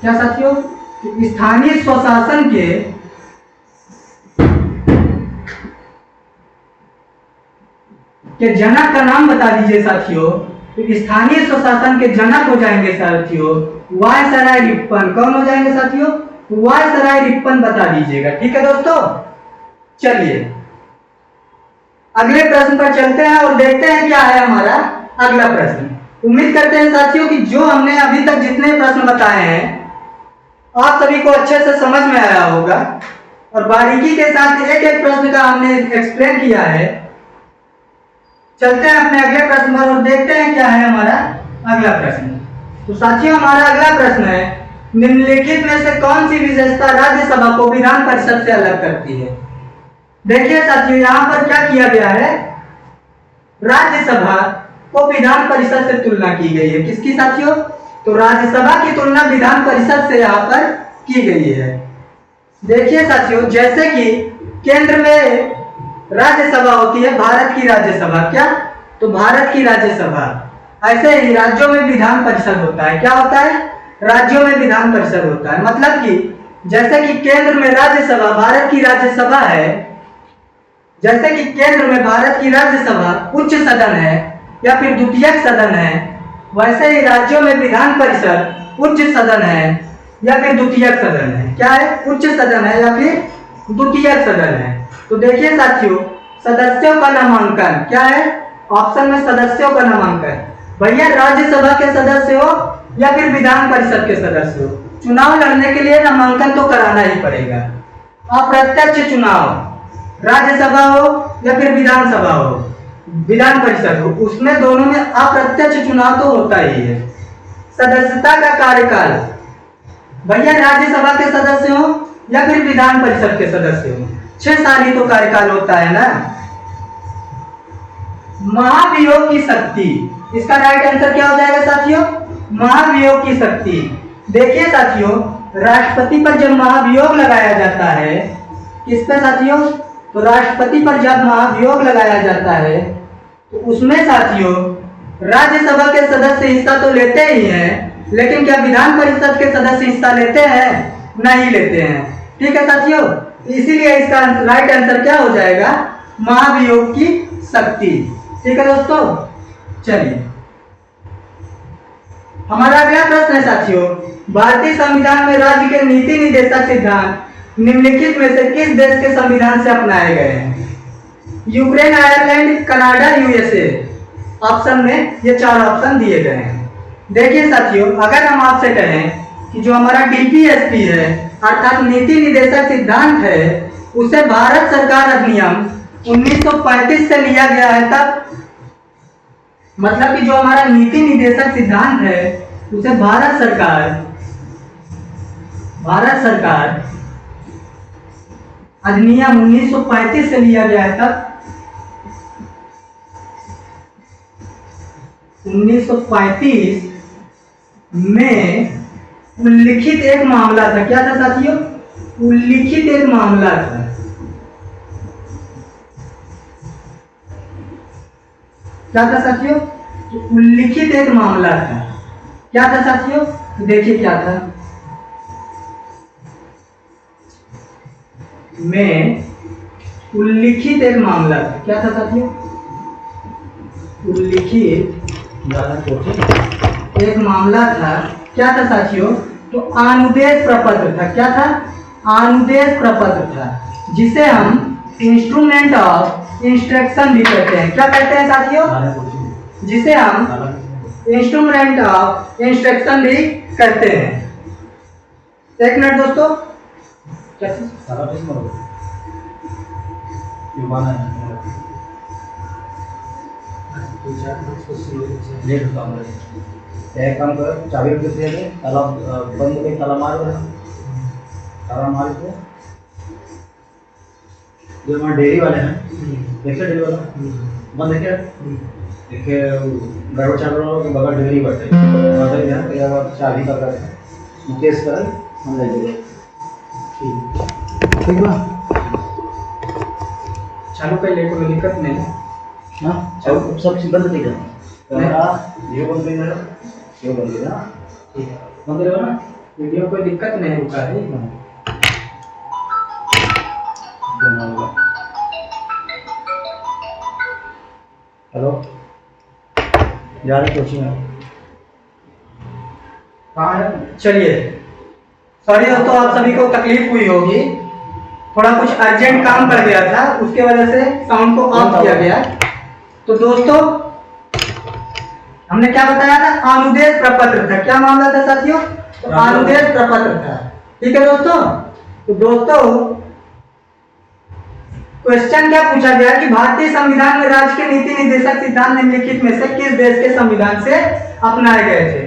क्या साथियों? स्थानीय स्वशासन के जनक का नाम बता दीजिए साथियों। स्थानीय स्वशासन के जनक हो जाएंगे साथियों वायसराय रिप्पन। कौन हो जाएंगे साथियों? वायसराय रिप्पन बता दीजिएगा। ठीक है दोस्तों, चलिए अगले प्रश्न पर चलते हैं और देखते हैं क्या है हमारा अगला प्रश्न। उम्मीद करते हैं साथियों कि जो हमने अभी तक जितने प्रश्न बताए हैं आप सभी को अच्छे से समझ में आया होगा और बारीकी के साथ एक एक प्रश्न का हमने एक्सप्लेन किया है। चलते हैं अपने अगले प्रश्न पर और देखते हैं क्या है हमारा अगला प्रश्न। तो साथियों हमारा अगला प्रश्न है, निम्नलिखित में से कौन सी विशेषता राज्यसभा को विधान परिषद से अलग करती है? देखिए साथियों यहाँ पर क्या किया गया है, राज्यसभा को विधान परिषद से तुलना की गई है। किसकी साथियों? तो राज्यसभा की तुलना विधान परिषद से यहाँ पर की गई है। देखिए साथियों जैसे कि केंद्र में राज्यसभा होती है, भारत की राज्यसभा, क्या? तो भारत की राज्यसभा, ऐसे ही राज्यों में विधान परिषद होता है। क्या होता है? राज्यों में विधान परिषद होता है। मतलब कि जैसे कि केंद्र में राज्यसभा भारत की राज्यसभा है, जैसे कि केंद्र में भारत की राज्यसभा उच्च सदन है या फिर द्वितीयक सदन है, वैसे ही राज्यों में विधान परिषद उच्च सदन है या फिर द्वितीयक सदन है। क्या है? उच्च सदन है या फिर द्वितीयक सदन है। तो देखिए साथियों सदस्यों का नामांकन क्या है? ऑप्शन में सदस्यों का नामांकन, भैया राज्यसभा के सदस्य हो या फिर विधान परिषद के सदस्य हो, चुनाव लड़ने के लिए नामांकन तो कराना ही पड़ेगा। अप्रत्यक्ष चुनाव, राज्यसभा हो या फिर विधानसभा हो, विधान परिषद हो, उसमें दोनों में अप्रत्यक्ष चुनाव तो होता ही है। सदस्यता का कार्यकाल, भैया राज्यसभा के सदस्य हो या फिर विधान परिषद के सदस्य हो, 6 साल ही तो कार्यकाल होता है ना। महाभियोग की शक्ति, इसका राइट आंसर क्या हो जाएगा साथियों? महाभियोग की शक्ति। देखिए साथियों राष्ट्रपति पर जब महाभियोग लगाया जाता है, किस पे साथियों? तो राष्ट्रपति पर जब महाभियोग लगाया जाता है तो उसमें साथियों राज्यसभा के सदस्य हिस्सा तो लेते ही हैं, लेकिन क्या विधान परिषद के सदस्य हिस्सा लेते हैं? नहीं लेते हैं। ठीक है साथियों, इसीलिए इसका राइट आंसर क्या हो जाएगा? महाभियोग की शक्ति। ठीक है दोस्तों, चलिए हमारा अगला प्रश्न है साथियों, भारतीय संविधान में राज्य के नीति निर्देशक सिद्धांत निम्नलिखित में से किस देश के संविधान से अपनाए गए हैं? Ukraine, Ireland, Canada, USA. Option में ये 4 ऑप्शन दिए गए हैं। देखिए साथियों अगर हम आपसे कहें कि जो हमारा डीपीएसपी है अर्थात नीति निर्देशक सिद्धांत है, उसे भारत सरकार अधिनियम 1935 से लिया गया है, तब मतलब कि जो हमारा नीति निर्देशक सिद्धांत है उसे भारत सरकार अधिनियम 1935 से लिया गया है। तब 1935 में उल्लिखित एक मामला था। क्या था साथियों? उल्लिखित एक मामला था। क्या था साथियों? उल्लिखित एक मामला था। क्या था साथियों? तो देखिए क्या था, में उल्लिखित एक मामला था। क्या था साथियों? उल्लिखित एक मामला था। क्या था साथियों? तो अनुदेश प्रपत्र था। क्या था? अनुदेश प्रपत्र था, जिसे हम इंस्ट्रूमेंट ऑफ इंस्ट्रक्शन भी कहते हैं। क्या कहते हैं साथियों? जिसे हम इंस्ट्रूमेंट ऑफ इंस्ट्रक्शन भी कहते हैं। एक मिनट दोस्तों, क्या चीज? एक काम करो, चाबी रख दे, ताला बंद करके ताला मार दो, ताला मार के जो हमारे डेयरी वाले हैं, देखिए डेयरी वाला बंद देखिए, देखिए ड्राइवर चाबी के बगल डेयरी बैठे मतलब यहाँ पे अब चाबी का कर मुकेश कर हम ले जाएंगे। ठीक बा, चालू कर ले, कोई दिक्कत नहीं। हाँ चालू सब चीज बंद कर कैमरा ये बंद कर दे, ये बंद कर ना, ठीक है बंद करो ना, वीडियो कोई दिक्कत नहीं होगा है। हेलो जा रही कोचिंग है कहाँ है? चलिए, सॉरी दोस्तों, आप सभी को तकलीफ हुई होगी, थोड़ा कुछ अर्जेंट काम कर गया था, उसके वजह से साउंड को ऑफ किया गया। तो दोस्तों हमने क्या बताया था? अनुदेश प्रपत्र था। क्या मामला था साथियों? तो अनुदेश प्रपत्र था। ठीक है दोस्तों। तो दोस्तों क्वेश्चन क्या पूछा गया कि भारतीय संविधान में राज्य के नीति निर्देशक सिद्धांत निम्नलिखित में से किस देश के संविधान से अपनाए गए थे?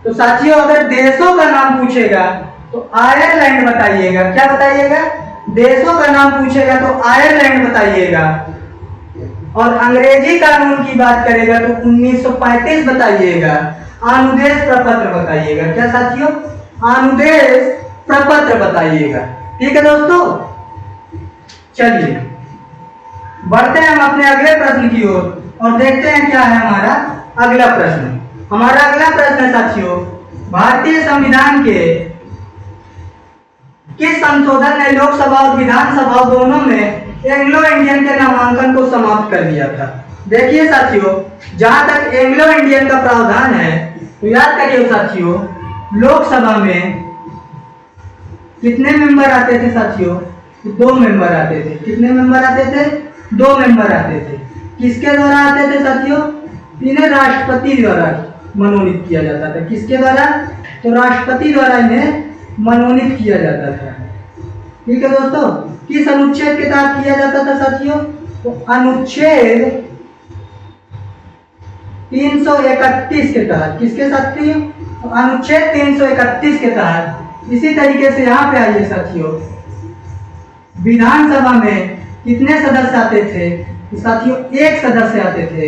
तो साथियों अगर देशों का नाम पूछेगा तो आयरलैंड बताइएगा। क्या बताइएगा? देशों का नाम पूछेगा तो आयरलैंड बताइएगा। और अंग्रेजी कानून की बात करेगा तो 1935 बताइएगा। अनुदेश प्रपत्र बताइएगा। क्या साथियों? अनुदेश प्रपत्र बताइएगा। ठीक है दोस्तों, चलिए बढ़ते हैं हम अपने अगले प्रश्न की ओर और देखते हैं क्या है हमारा अगला प्रश्न। हमारा अगला प्रश्न है साथियों, भारतीय संविधान के किस संशोधन ने लोकसभा और विधानसभा दोनों में एंग्लो इंडियन के नामांकन को समाप्त कर दिया था? देखिए साथियों, जहां तक एंग्लो इंडियन का प्रावधान है तो याद करिए साथियों, लोकसभा में कितने मेंबर आते थे साथियों? 2 मेंबर आते थे। कितने मेंबर आते थे? 2 मेंबर आते थे। किसके द्वारा आते थे साथियों? इन्हें राष्ट्रपति द्वारा मनोनीत किया जाता था। किसके द्वारा? तो राष्ट्रपति द्वारा इन्हें मनोनीत किया जाता था। ठीक है दोस्तों, किस अनुच्छेद के तहत किया जाता था साथियों? तो अनुच्छेद 331 के तहत। किसके साथियों? तो अनुच्छेद 331 के तहत। इसी तरीके से यहाँ पे आइए साथियों, विधानसभा में कितने सदस्य आते थे? तो साथियों 1 सदस्य आते थे।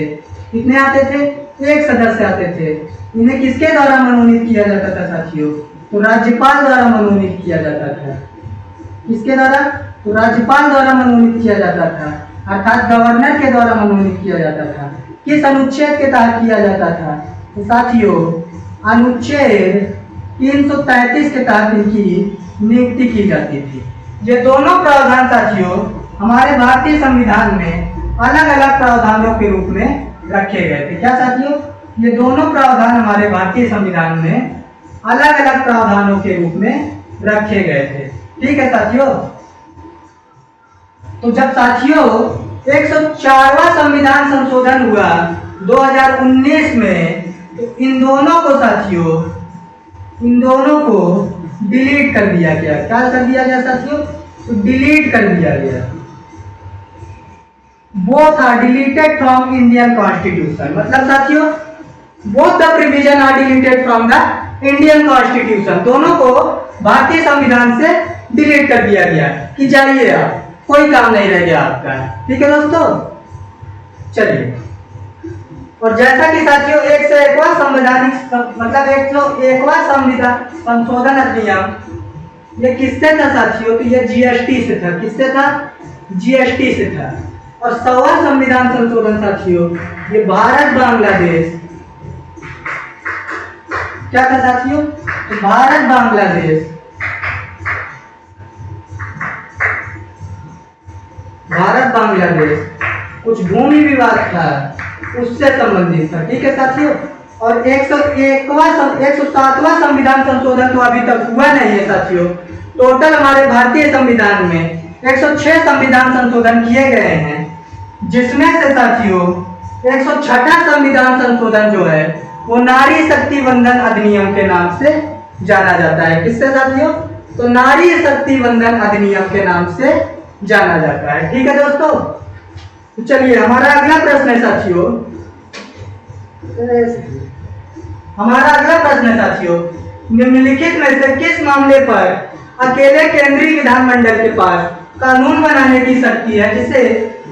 कितने आते थे? 1 सदस्य आते थे। इन्हें किसके द्वारा मनोनीत किया जाता था साथियों? तो राज्यपाल द्वारा मनोनीत किया जाता था। किसके द्वारा? तो राज्यपाल द्वारा मनोनीत किया जाता था, अर्थात गवर्नर के द्वारा मनोनीत किया जाता था। किस अनुच्छेद के तहत किया जाता था? तो साथियों अनुच्छेद 333 के तहत इनकी नियुक्ति की जाती थी। ये दोनों प्रावधान साथियों हमारे भारतीय संविधान में अलग अलग प्रावधानों के रूप में रखे गए थे। क्या साथियों? ये दोनों प्रावधान हमारे भारतीय संविधान में अलग अलग प्रावधानों के रूप में रखे गए थे। ठीक है साथियों। तो जब साथियों 104वां संविधान संशोधन हुआ 2019 में, तो इन दोनों को साथियों, इन दोनों को डिलीट कर दिया गया। क्या कर दिया गया साथियों? तो डिलीट कर दिया गया। Both are deleted from Indian constitution. मतलब साथियों both the provision are deleted from the Indian constitution. दोनों को भारतीय संविधान से डिलीट कर दिया गया कि जाइए आप, कोई काम नहीं रह गया आपका। ठीक है दोस्तों, चलिए और जैसा कि साथियों 101वां संवैधानिक मतलब 101वां संविधान संशोधन अधिनियम ये किससे था साथियों? तो ये जीएसटी से था। किससे था? जीएसटी से था। और 100वां संविधान संशोधन साथियों ये भारत बांग्लादेश क्या था साथियों? तो भारत बांग्लादेश कुछ भूमि विवाद था उससे संबंधित था। ठीक है साथियों। और 107वां संविधान संशोधन तो अभी तक हुआ नहीं है साथियों। टोटल हमारे भारतीय संविधान में 106 संविधान संशोधन किए गए हैं, जिसमें से साथियों 106वां संविधान संशोधन जो है वो नारी शक्ति वंदन अधिनियम के नाम से जाना जाता है। किससे साथियों? तो नारी शक्ति वंदन अधिनियम के नाम से जाना जाता है। ठीक है दोस्तों। तो चलिए हमारा अगला प्रश्न है साथियों। हमारा अगला प्रश्न है साथियों, निम्नलिखित में से किस मामले पर अकेले केंद्रीय विधानमंडल के पास कानून बनाने की शक्ति है जिसे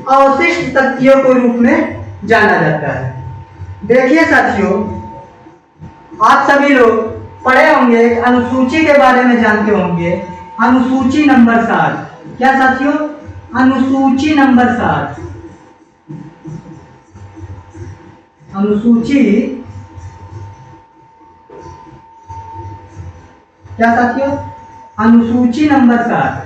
अवशिष्ट शक्तियों के रूप में जाना जाता है? देखिए साथियों, आप सभी लोग पढ़े होंगे, एक अनुसूची के बारे में जानते होंगे, अनुसूची नंबर 7। क्या साथियों? अनुसूची नंबर 7। अनुसूची क्या साथियों? अनुसूची नंबर 7।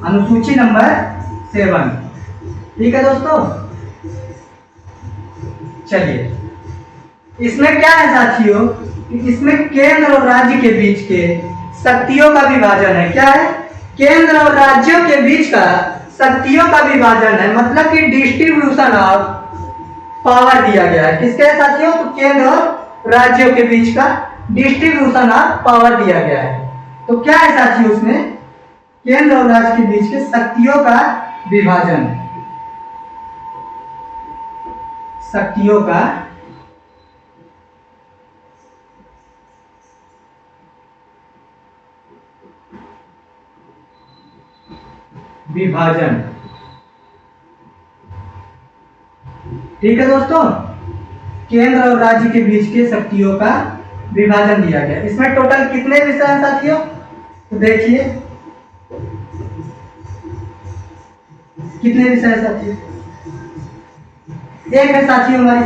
अनुसूची नंबर 7। ठीक है दोस्तों। चलिए, इसमें क्या है साथियों? इसमें केंद्र और राज्य के बीच के शक्तियों का विभाजन है। क्या है? केंद्र और राज्यों के बीच का शक्तियों का विभाजन है, मतलब कि डिस्ट्रीब्यूशन ऑफ पावर दिया गया है। किसके साथियों? तो केंद्र और राज्यों के बीच का डिस्ट्रीब्यूशन ऑफ पावर दिया गया है। तो क्या है साथियों? उसमें केंद्र और राज्य के बीच के शक्तियों का विभाजन, शक्तियों का विभाजन। ठीक है दोस्तों, केंद्र और राज्य के बीच के शक्तियों का विभाजन दिया गया। इसमें टोटल कितने विषय हैं साथियों? तो देखिए कितने विषय हैं साथियों? एक है साथियों हमारी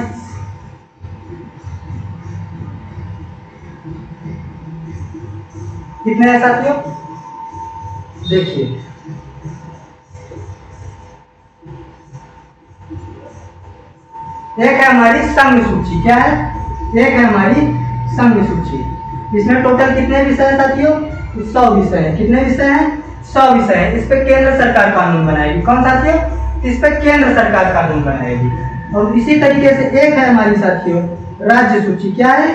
कितने हैं साथियों? देखिए एक है हमारी संघ सूची। क्या है? एक है हमारी संघ सूची। इसमें टोटल कितने विषय हैं साथियों? 100 विषय है। कितने विषय हैं? 100 विषय है। इस पे केंद्र सरकार कानून बनाएगी। कौन साथियों? इस पे केंद्र सरकार कानून बनाएगी। और इसी तरीके से एक है हमारी साथियों राज्य सूची। क्या है?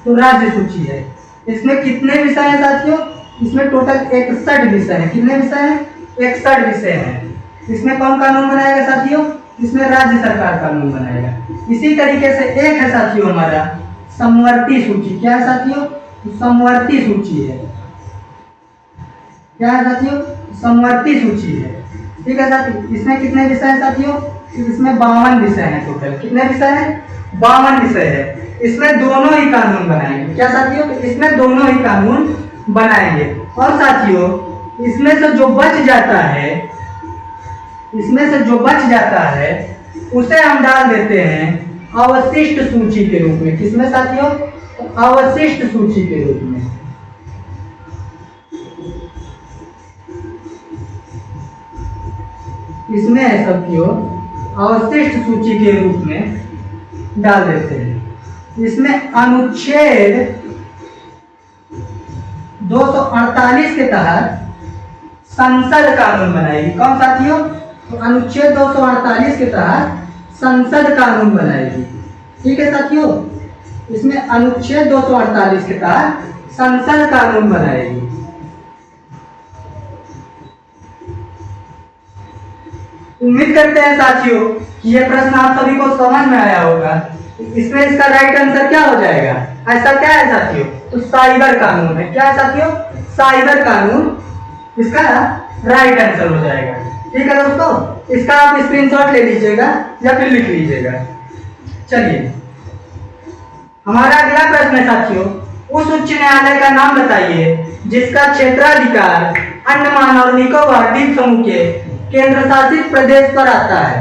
तो राज्य सूची है। इसमें कितने विषय हैं साथियों? इसमें टोटल 61 विषय है। कितने विषय हैं? 61 विषय हैं। इसमें कौन कानून बनाएगा साथियों? इसमें राज्य सरकार कानून बनाएगा। इसी तरीके से एक है साथियों हमारा समवर्ती सूची। क्या है साथियों? तो समवर्ती सूची है। क्या है साथियों? समवर्ती सूची है। ठीक है साथियों। इसमें कितने विषय हैं साथियों? इसमें 52 विषय हैं टोटल। कितने विषय हैं? 52 विषय है। इसमें दोनों ही कानून बनाएंगे। क्या साथियों? इसमें दोनों ही कानून बनाएंगे। और साथियों इसमें से जो बच जाता है, इसमें से जो बच जाता है उसे हम डाल देते हैं अवशिष्ट सूची के रूप में। किसमें साथियों? तो अवशिष्ट सूची के रूप में। इसमें साथियों अवशिष्ट सूची के रूप में डाल देते हैं। इसमें अनुच्छेद 248 के तहत संसद कानून बनाएगी। कौन साथियों? तो अनुच्छेद 248 के तहत संसद कानून बनाएगी। ठीक है साथियों। इसमें अनुच्छेद 248 के तहत संसद कानून बनाएगी। उम्मीद करते हैं साथियों कि यह प्रश्न आप सभी को समझ में आया होगा। इसमें इसका राइट आंसर क्या हो जाएगा? ऐसा क्या है साथियों? तो साइबर कानून है। क्या है साथियों? साइबर कानून इसका राइट आंसर हो जाएगा। ठीक है दोस्तों, इसका आप स्क्रीनशॉट ले लीजिएगा या फिर लिख लीजिएगा। चलिए हमारा अगला प्रश्न है साथियों, उस उच्च न्यायालय का नाम बताइए जिसका क्षेत्राधिकार अंडमान और निकोबार द्वीप समूह के केंद्र शासित प्रदेश पर आता है।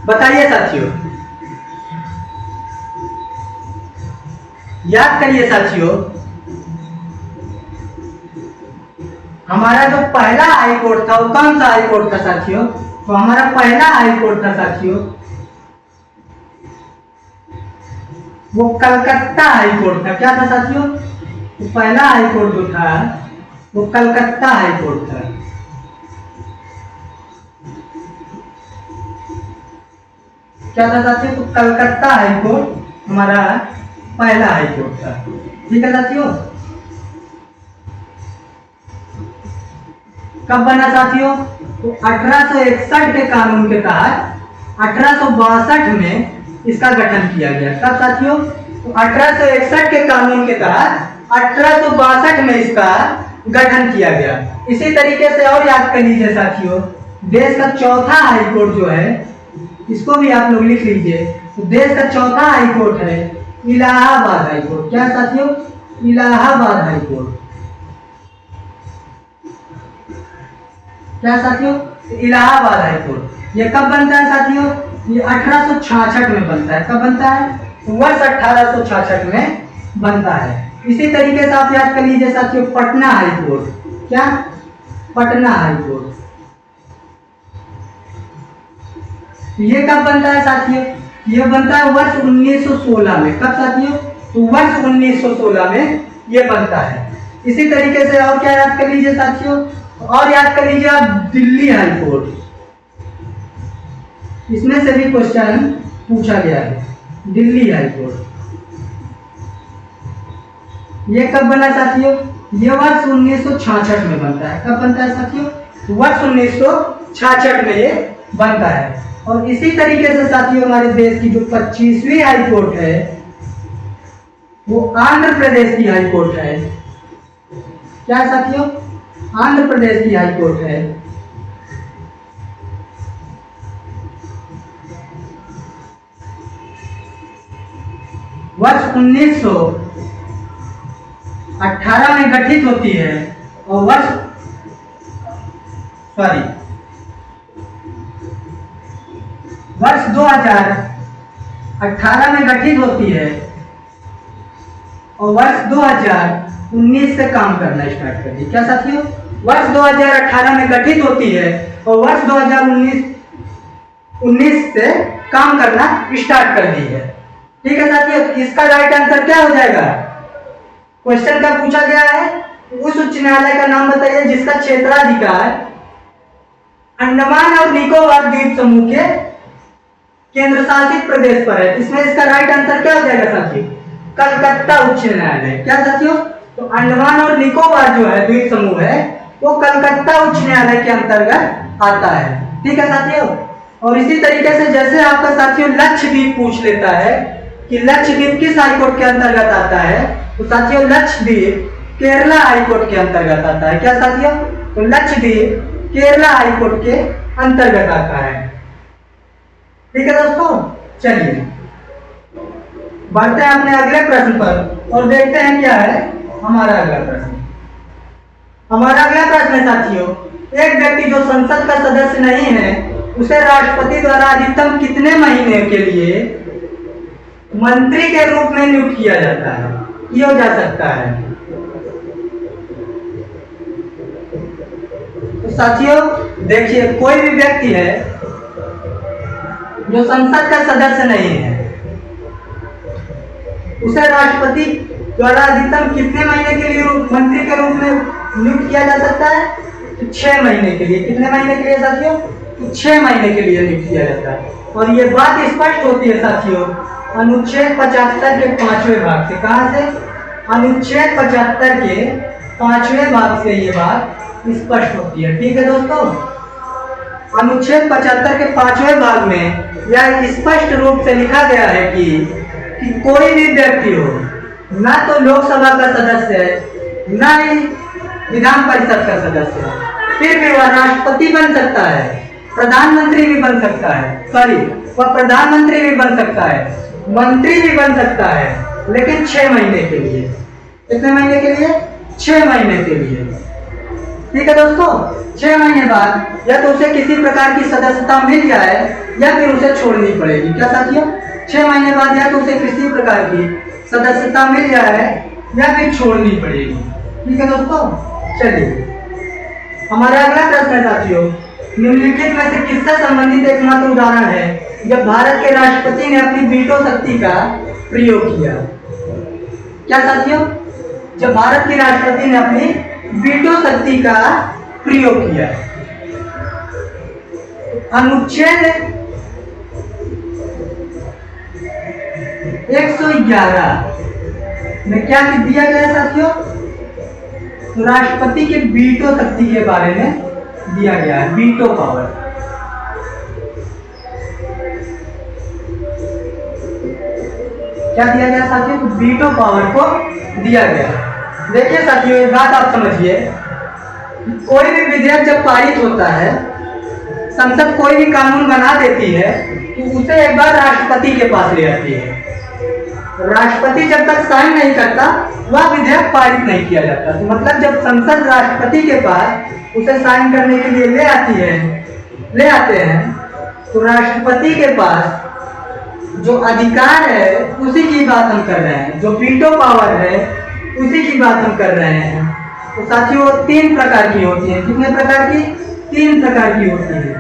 बताइए साथियों, याद करिए साथियों। हमारा जो पहला हाई कोर्ट था वो कौन सा हाई कोर्ट था साथियों? तो हमारा पहला हाई कोर्ट था साथियों वो कलकत्ता हाई कोर्ट था। क्या था साथियों? तो पहला हाई कोर्ट जो था वो कलकत्ता हाई कोर्ट था। क्या था साथियों? तो कलकत्ता हाई कोर्ट हमारा पहला हाई कोर्ट था। ठीक है साथियों, कब बना साथियों? तो 1861 के कानून के तहत 1862 में इसका गठन किया गया। कब साथियों? तो 1861 के कानून के तहत 1862 में इसका गठन किया गया। इसी तरीके से और याद कर लीजिए साथियों, देश का चौथा हाई कोर्ट जो है इसको भी आप लोग लिख लीजिए। तो देश का चौथा हाई कोर्ट है इलाहाबाद हाई कोर्ट। क्या साथियों? Allahabad high court. क्या साथियों? Allahabad high court. ये कब बनता है साथियों? ये 1866 में बनता है। कब बनता है? वर्ष 1866 में बनता है। इसी तरीके से आप याद कर लीजिए साथियों, पटना हाई कोर्ट। क्या? Patna high court. ये कब बनता है साथियों? ये बनता है वर्ष 1916 में। कब साथियों? तो वर्ष 1916 में ये बनता है। इसी तरीके से और क्या याद कर लीजिए साथियों, और याद कर लीजिए आप दिल्ली हाई कोर्ट। इसमें से भी क्वेश्चन पूछा गया है, दिल्ली हाई कोर्ट। ये कब बना साथियों? ये वर्ष 1966 में बनता है। कब बनता है साथियों? वर्ष 1966 में ये बनता है। और इसी तरीके से साथियों हमारे देश की जो 25वीं हाई कोर्ट है वो आंध्र प्रदेश की हाई कोर्ट है। क्या साथियों? आंध्र प्रदेश की हाई कोर्ट है। वर्ष 1918 में गठित होती है और वर्ष वर्ष 2018 में गठित होती है और वर्ष 2019 से काम करना स्टार्ट कर दी। क्या साथियों? वर्ष 2018 में गठित होती है और वर्ष 2019 से काम करना स्टार्ट कर दी है। ठीक है साथियों, इसका राइट आंसर क्या हो जाएगा? क्वेश्चन क्या पूछा गया है? उस उच्च न्यायालय का नाम बताइए जिसका क्षेत्राधिकार अंडमान और निकोबार द्वीप समूह के केंद्र शासित प्रदेश पर है। इसमें इसका राइट आंसर क्या हो जाएगा साथियों? कलकत्ता उच्च न्यायालय। क्या साथियों? तो अंडमान और निकोबार जो है द्वीप समूह है वो कलकत्ता उच्च न्यायालय के अंतर्गत आता है। ठीक है साथियों, और इसी तरीके से जैसे आपका साथियों लक्षद्वीप पूछ लेता है कि लक्षद्वीप किस हाईकोर्ट के अंतर्गत आता है, तो साथियों लक्षद्वीप केरला हाईकोर्ट के अंतर्गत आता है। क्या साथियों? तो लक्षद्वीप केरला हाईकोर्ट के अंतर्गत आता है। ठीक है दोस्तों, चलिए बढ़ते हैं अपने अगले प्रश्न पर और देखते हैं क्या है हमारा अगला प्रश्न। हमारा अगला प्रश्न है साथियों, एक व्यक्ति जो संसद का सदस्य नहीं है उसे राष्ट्रपति द्वारा अधिकतम कितने महीने के लिए मंत्री के रूप में नियुक्त किया जाता है, किया जा सकता है? तो साथियों देखिए, कोई भी व्यक्ति है जो संसद का सदस्य नहीं है उसे राष्ट्रपति द्वारा अधिकतम कितने महीने के लिए मंत्री के रूप में नियुक्त किया जा सकता है? तो 6 महीने के लिए। कितने महीने के लिए साथियों? तो 6 महीने के लिए नियुक्त किया जाता है। और ये बात स्पष्ट होती है साथियों अनुच्छेद 75 के 5वें भाग से। कहां से? अनुच्छेद 75 के 5वें भाग से ये बात स्पष्ट होती है। ठीक है दोस्तों, अनुच्छेद 75 के 5वें भाग में यह स्पष्ट रूप से लिखा गया है कि कोई भी व्यक्ति हो ना तो लोकसभा का सदस्य है, ना ही विधान परिषद का सदस्य है, फिर भी वह राष्ट्रपति बन सकता है, प्रधानमंत्री भी बन सकता है, सॉरी वह प्रधानमंत्री भी बन सकता है, मंत्री भी बन सकता है, लेकिन 6 महीने के लिए। कितने महीने के लिए? 6 महीने के लिए। ठीक है दोस्तों, 6 महीने बाद या तो उसे किसी प्रकार की सदस्यता मिल जाए या फिर उसे छोड़नी पड़ेगी। क्या साथियों? 6 महीने बाद या तो उसे किसी प्रकार की सदस्यता मिल जाए या फिर छोड़नी पड़ेगी। ठीक है दोस्तों, चलिए हमारा अगला प्रश्न है साथियों, निम्नलिखित में से किससे संबंधित एकमात्र उदाहरण है जब भारत के राष्ट्रपति ने अपनी वीटो शक्ति का प्रयोग किया? क्या साथियों? जब भारत के राष्ट्रपति ने अपनी वीटो शक्ति का प्रयोग किया। अनुच्छेद 111 में क्या दिया गया है साथियों? तो राष्ट्रपति के वीटो शक्ति के बारे में दिया गया है, वीटो पावर। क्या दिया गया साथियों? वीटो पावर को दिया गया। देखिए साथियों, एक बात आप समझिए, कोई भी विधेयक जब पारित होता है, संसद कोई भी कानून बना देती है तो उसे एक बार राष्ट्रपति के पास ले आती है। राष्ट्रपति जब तक साइन नहीं करता वह विधेयक पारित नहीं किया जाता। तो मतलब जब संसद राष्ट्रपति के पास उसे साइन करने के लिए ले आते हैं, तो राष्ट्रपति के पास जो अधिकार है उसी की बात हम कर रहे हैं, जो वीटो पावर है उसी की बात हम कर रहे हैं। तो साथियों 3 प्रकार की होती है। कितने प्रकार की? 3 प्रकार की होती है।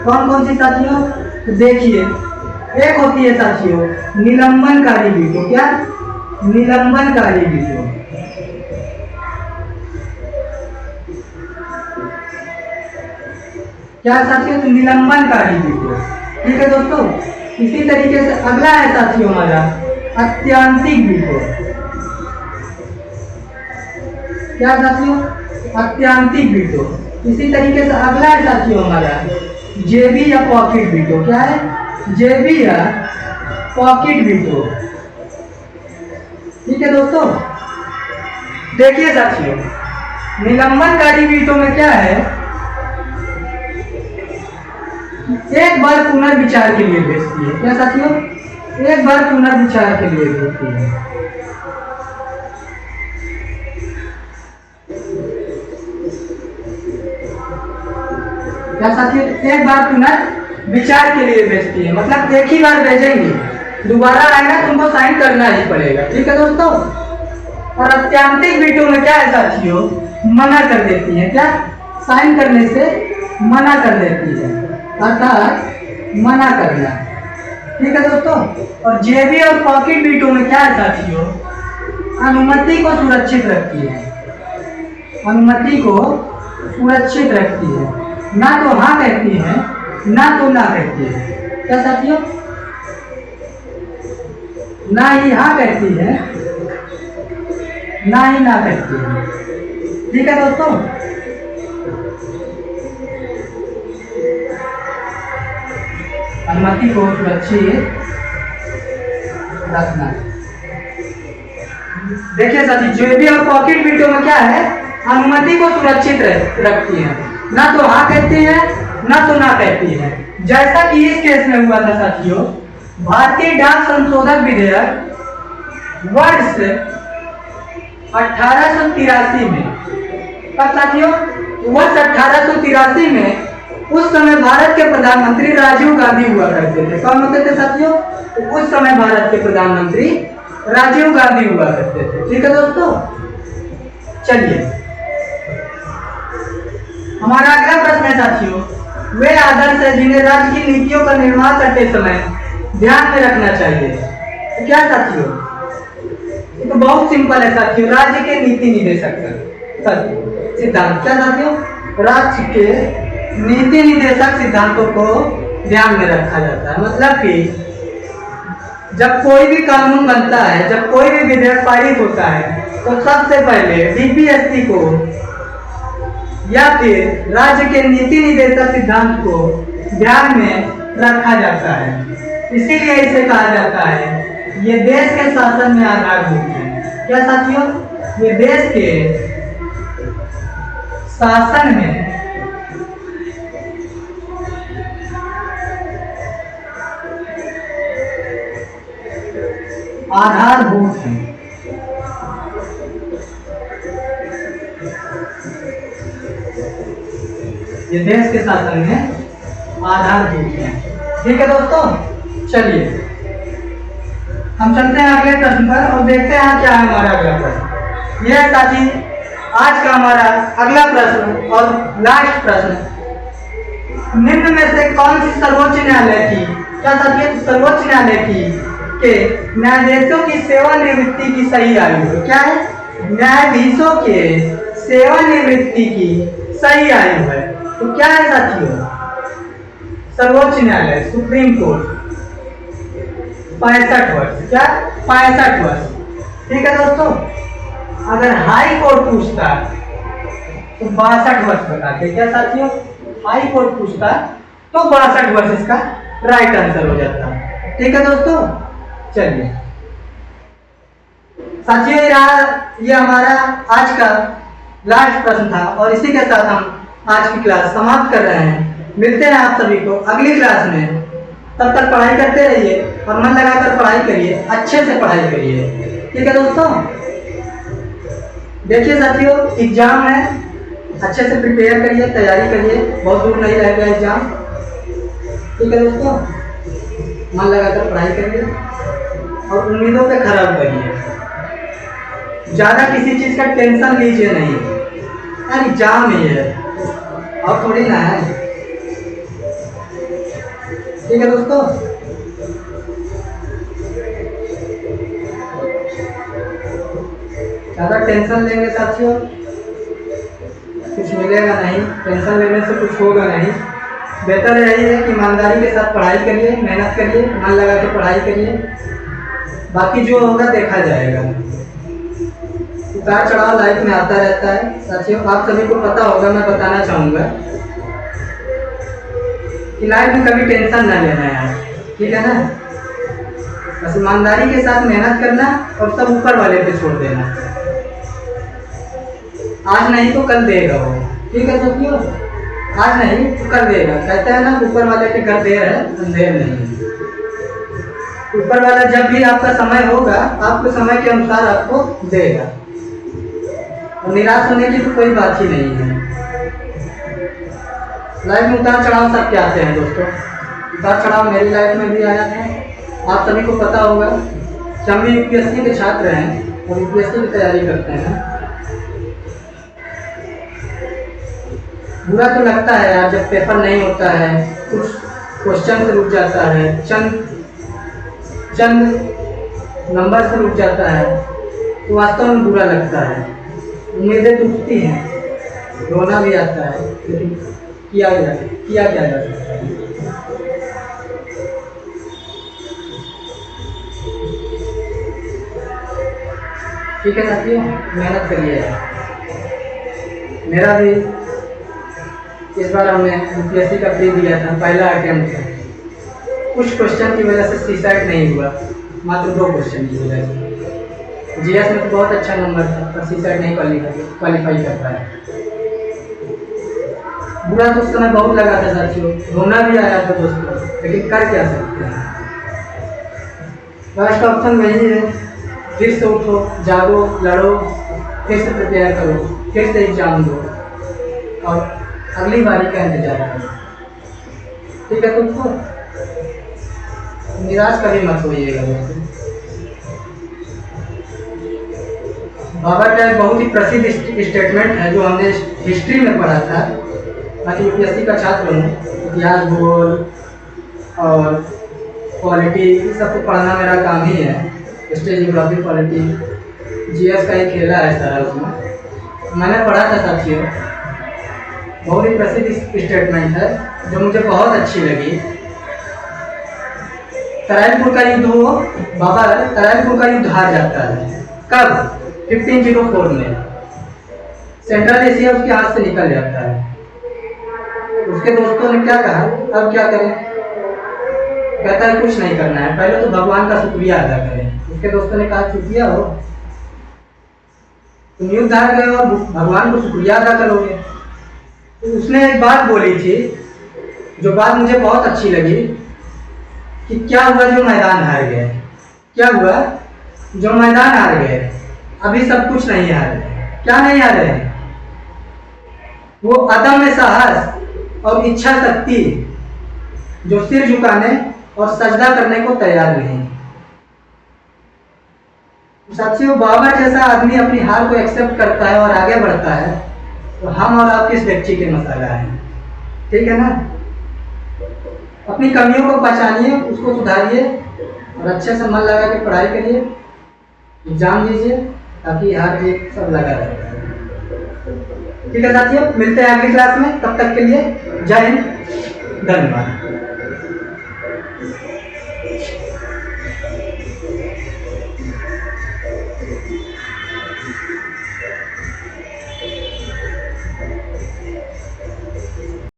कौन कौन सी साथियों? तो देखिए, एक होती है साथियों निलंबनकारी वीटो। क्या? निलंबनकारी वीटो। क्या साथियों? तो निलंबनकारी वीटो। ठीक है दोस्तों, इसी तरीके से अगला है साथियों हमारा अत्यंतिक वीटो। क्या साथियों? अत्यंतिक वीटो। इसी तरीके से अगला है साथियों हमारा जेबी या पॉकेट वीटो। क्या है? जेबी या पॉकेट वीटो। ठीक है दोस्तों, देखिए साथियों निलंबनकारी वीटो में क्या है, एक बार पुनर्विचार के लिए भेजती है। क्या साथियों? एक बार पुनर्विचार के लिए भेजती है। क्या साथियों? एक बार पुनर्विचार के लिए भेजती है, मतलब एक ही बार भेजेंगे, दोबारा आएगा तुमको साइन करना ही पड़ेगा। ठीक है दोस्तों, और अत्यंतिक वीटो में क्या है साथियों? मना कर देती है। क्या? साइन करने से मना कर देती है, अर्थात मना करना। ठीक है दोस्तों, और जेबी और पॉकेट वीटो में क्या है साथियों? अनुमति को सुरक्षित रखती है। अनुमति को सुरक्षित रखती है, ना तो हाँ कहती है ना तो ना कहती है। क्या साथियों? ना ही हाँ कहती है ना ही ना कहती है। ठीक है दोस्तों, अनुमति को सुरक्षित रखना। देखिए साथी, जेबी और पॉकेट वीटो में क्या है? अनुमति को सुरक्षित रखती है, ना तो हाँ कहती है ना तो ना कहती है। जैसा कि इस केस में हुआ था साथियों, भारतीय डाक संशोधन विधेयक वर्ष 1883 में। तब साथियों वर्ष 1883 में उस समय भारत के प्रधानमंत्री राजीव गांधी हुआ करते थे। कौन होते थे साथियों? तो उस समय भारत के प्रधानमंत्री राजीव गांधी हुआ करते थे। ठीक है दोस्तों, चलिए हमारा अगला प्रश्न है साथियों, वे आदर्श है जिन्हें राज्य की नीतियों का निर्माण करते समय ध्यान में रखना चाहिए। तो क्या साथियों? ये तो बहुत सिंपल है साथियों, राज्य के नीति निदेशक सिद्धांत। क्या साथियों? राज्य के नीति निदेशक सिद्धांतों को ध्यान में रखा जाता है। मतलब कि जब कोई भी कानून बनता है, जब कोई भी विधेयक पारित होता है, तो सबसे पहले डीपीएससी को या फिर राज्य के नीति निदेशक सिद्धांत को ध्यान में रखा जाता है। इसीलिए इसे कहा जाता है ये देश के शासन में आधारभूत है। क्या साथियों, ये देश के शासन में आधारभूत है। ये देश के शासन में आधारभूत है। ठीक है दोस्तों, चलिए हम चलते हैं अगले प्रश्न पर और देखते हैं क्या है हमारा अगला प्रश्न। यह है साथी आज का हमारा अगला प्रश्न और लास्ट प्रश्न। निम्न में से कौन सी सर्वोच्च न्यायालय की, क्या साथी, सर्वोच्च न्यायालय की के न्यायाधीशों की सेवानिवृत्ति की सही आयु है? क्या है? न्यायाधीशों के सेवानिवृत्ति की सही आयु है। तो क्या है साथियों? सर्वोच्च न्यायालय, सुप्रीम कोर्ट 65 वर्ष। क्या? 65 वर्ष। ठीक है दोस्तों, अगर हाई कोर्ट पूछता तो 62 वर्ष बताते। क्या साथियों? हाई कोर्ट पूछता तो 62 वर्ष इसका राइट आंसर हो जाता। ठीक है दोस्तों, चलिए साथियों, ये हमारा आज का लास्ट प्रश्न था और इसी के साथ हम आज की क्लास समाप्त कर रहे हैं। मिलते हैं आप सभी को अगली क्लास में। तब तक पढ़ाई करते रहिए और मन लगाकर पढ़ाई करिए, अच्छे से पढ़ाई करिए। ठीक है दोस्तों, देखिए साथियों एग्जाम है, अच्छे से प्रिपेयर करिए, तैयारी करिए, बहुत दूर नहीं रहेगा एग्जाम। ठीक है दोस्तों, मन लगाकर पढ़ाई करिए और उम्मीदों पे खरा उतरिए। ज़्यादा किसी चीज़ का टेंशन लीजिए नहीं, यार एग्जाम ही है और थोड़ी ना है। ठीक है दोस्तों, ज़्यादा टेंशन लेंगे साथियों कुछ मिलेगा नहीं, टेंशन लेने से कुछ होगा नहीं। बेहतर यही है कि ईमानदारी के साथ पढ़ाई करिए, मेहनत करिए, मन लगा के पढ़ाई करिए, बाकी जो होगा देखा जाएगा। उतार चढ़ाव लाइफ में आता रहता है साथियों, आप सभी को पता होगा। मैं बताना चाहूँगा कि लाइफ में कभी टेंशन ना लेना है, ठीक है ना। बस ईमानदारी के साथ मेहनत करना और सब ऊपर वाले पे छोड़ देना। आज नहीं तो कल देगा वो, ठीक है साथियों, आज नहीं तो कल देगा। कहते हैं ना ऊपर वाले के घर देर है अंधेर नहीं है। ऊपर वाला जब भी आपका समय होगा आपको समय के अनुसार आपको देगा और निराश होने की तो कोई बात ही नहीं है। लाइफ में उतार चढ़ाव सब क्या आते हैं दोस्तों, उतार चढ़ाव मेरी लाइफ में भी आया था, आप सभी को पता होगा कि हम भी यूपीएससी के छात्र हैं और यूपीएससी की तैयारी करते हैं। बुरा तो लगता है यार जब पेपर नहीं होता है, कुछ क्वेश्चन से रुक जाता है, चंद नंबर से रुक जाता है, तो वास्तव में बुरा लगता है। उम्मीदें टूटती हैं, रोना भी आता है, लेकिन किया क्या जा सकता है। ठीक है साथियों, मेहनत करिए। मेरा भी इस बार हमने यूपीएससी का प्री दिया था, पहला अटेम्प्ट था। कुछ क्वेश्चन की वजह से सीसाइड नहीं हुआ, मात्र 2 क्वेश्चन की वजह से। जीएस में तो बहुत अच्छा नंबर था पर सीसाइड नहीं क्वालिफाई कर पाया। बुरा तो उस समय बहुत लगा था साथियों, रोना भी आया था दोस्तों, लेकिन कर क्या सकते हैं। लास्ट ऑप्शन वही है, फिर से उठो, जागो, लड़ो, फिर से प्रिपेयर करो, फिर से एग्जाम दो और अगली बारी का इंतजार करो। ठीक है दोस्तों, निराश कभी मत होइएगा दोस्तों। बाबा का एक बहुत ही प्रसिद्ध स्टेटमेंट है जो हमने हिस्ट्री में पढ़ा था। मैं यूपीएससी का छात्र हूँ, इतिहास, भूगोल और पॉलिटी ये सब तो पढ़ना मेरा काम ही है। हिस्ट्री, जियोग्राफी, पॉलिटी, जीएस का ही खेला है सारा उसमें। मैंने पढ़ा था साथियों, बहुत ही प्रसिद्ध स्टेटमेंट है जो मुझे बहुत अच्छी लगी। तराइनपुर का युद्ध हो, बाबा तराइनपुर का युद्ध हार जाता है। कब? 1504 में। सेंट्रल एशिया उसके हाथ से निकल जाता है। उसके दोस्तों ने क्या कहा, अब क्या करें? कहता है कुछ नहीं करना है, पहले तो भगवान का शुक्रिया अदा करें। उसके दोस्तों ने कहा चुतिया हो, तुम युद्ध हार गए और भगवान को शुक्रिया अदा करोगे। तो उसने एक बात बोली थी, जो बात मुझे बहुत अच्छी लगी, कि क्या हुआ जो मैदान हार गए। क्या हुआ जो मैदान हार गए, अभी सब कुछ नहीं हारे। क्या नहीं हारे? वो अदम्य साहस और इच्छा शक्ति, जो सिर झुकाने और सजदा करने को तैयार नहीं। साथियों, बाबर जैसा आदमी अपनी हार को एक्सेप्ट करता है और आगे बढ़ता है, तो हम और आप किस व्यक्ति के मसाला हैं? ठीक है ना? अपनी कमियों को पहचानिए, उसको सुधारिए और अच्छे से मन लगा के पढ़ाई करिए, एग्जाम दीजिए, ताकि हार जीत सब लगा रहता है। ठीक है साथियों, मिलते हैं अगली क्लास में। तब तक के लिए जय हिंद, धन्यवाद।